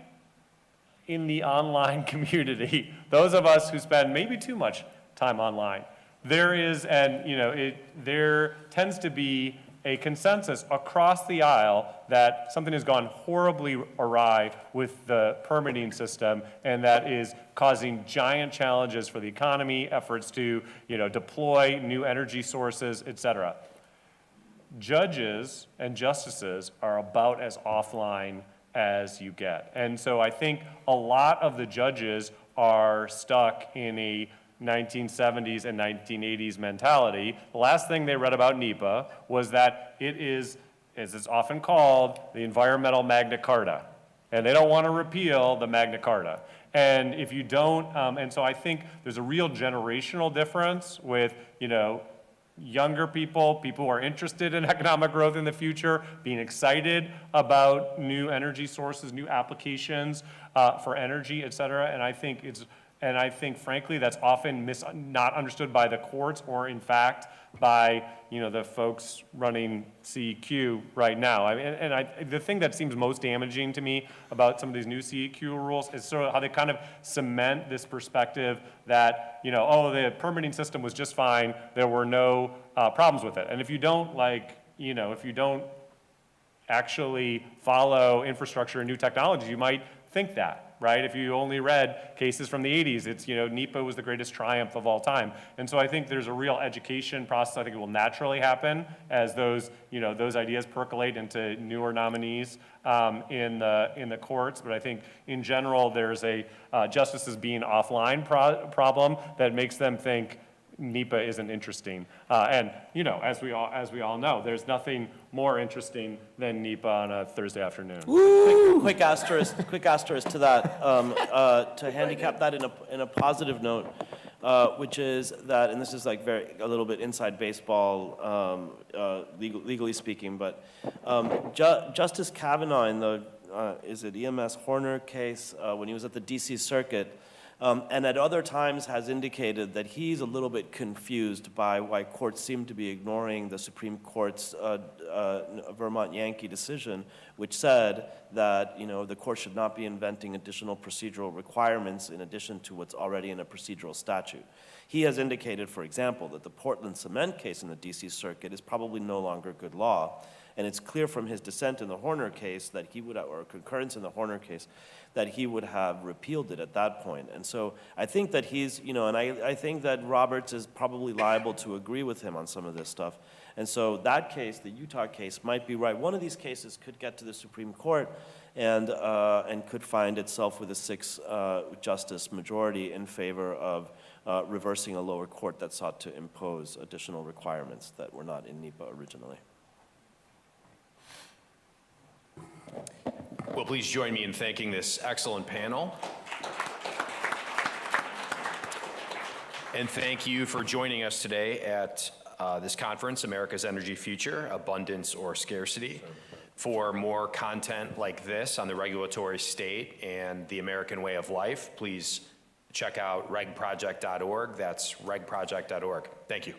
in the online community, those of us who spend maybe too much time online, there is, and there tends to be a consensus across the aisle that something has gone horribly awry with the permitting system, and that is causing giant challenges for the economy, efforts to, deploy new energy sources, et cetera. Judges and justices are about as offline as you get. And so I think a lot of the judges are stuck in a 1970s and 1980s mentality. The last thing they read about NEPA was that it is, as it's often called, the environmental Magna Carta. And they don't want to repeal the Magna Carta. And if you don't, and so I think there's a real generational difference with, younger people who are interested in economic growth in the future, being excited about new energy sources, new applications for energy, et cetera. And I think, frankly, that's often not understood by the courts or, in fact, by, the folks running CEQ right now. The thing that seems most damaging to me about some of these new CEQ rules is sort of how they kind of cement this perspective that, the permitting system was just fine, there were no problems with it. And if you don't if you don't actually follow infrastructure and new technology, you might think that. Right? If you only read cases from the 80s, it's, NEPA was the greatest triumph of all time. And so I think there's a real education process. I think it will naturally happen as those ideas percolate into newer nominees in the courts. But I think in general, there's a justices being offline problem that makes them think, NEPA isn't interesting. And, you know, as we all know, there's nothing more interesting than NEPA on a Thursday afternoon. Quick asterisk to that, to handicap that in a positive note, which is that, and this is like a little bit inside baseball, legally speaking, but Justice Kavanaugh in the, is it EMS Horner case, when he was at the DC Circuit, and at other times has indicated that he's a little bit confused by why courts seem to be ignoring the Supreme Court's Vermont Yankee decision, which said that, you know, the court should not be inventing additional procedural requirements in addition to what's already in a procedural statute. He has indicated, for example, that the Portland cement case in the DC Circuit is probably no longer good law. And it's clear from his dissent in the Horner case that he would, or concurrence in the Horner case, that he would have repealed it at that point. And so I think that he's, you know, and I think that Roberts is probably liable to agree with him on some of this stuff. And so that case, the Utah case, might be right. One of these cases could get to the Supreme Court and could find itself with a 6-justice majority in favor of reversing a lower court that sought to impose additional requirements that were not in NEPA originally. Well, please join me in thanking this excellent panel. And thank you for joining us today at this conference, America's Energy Future, Abundance or Scarcity. For more content like this on the regulatory state and the American way of life, please check out regproject.org. That's regproject.org. Thank you.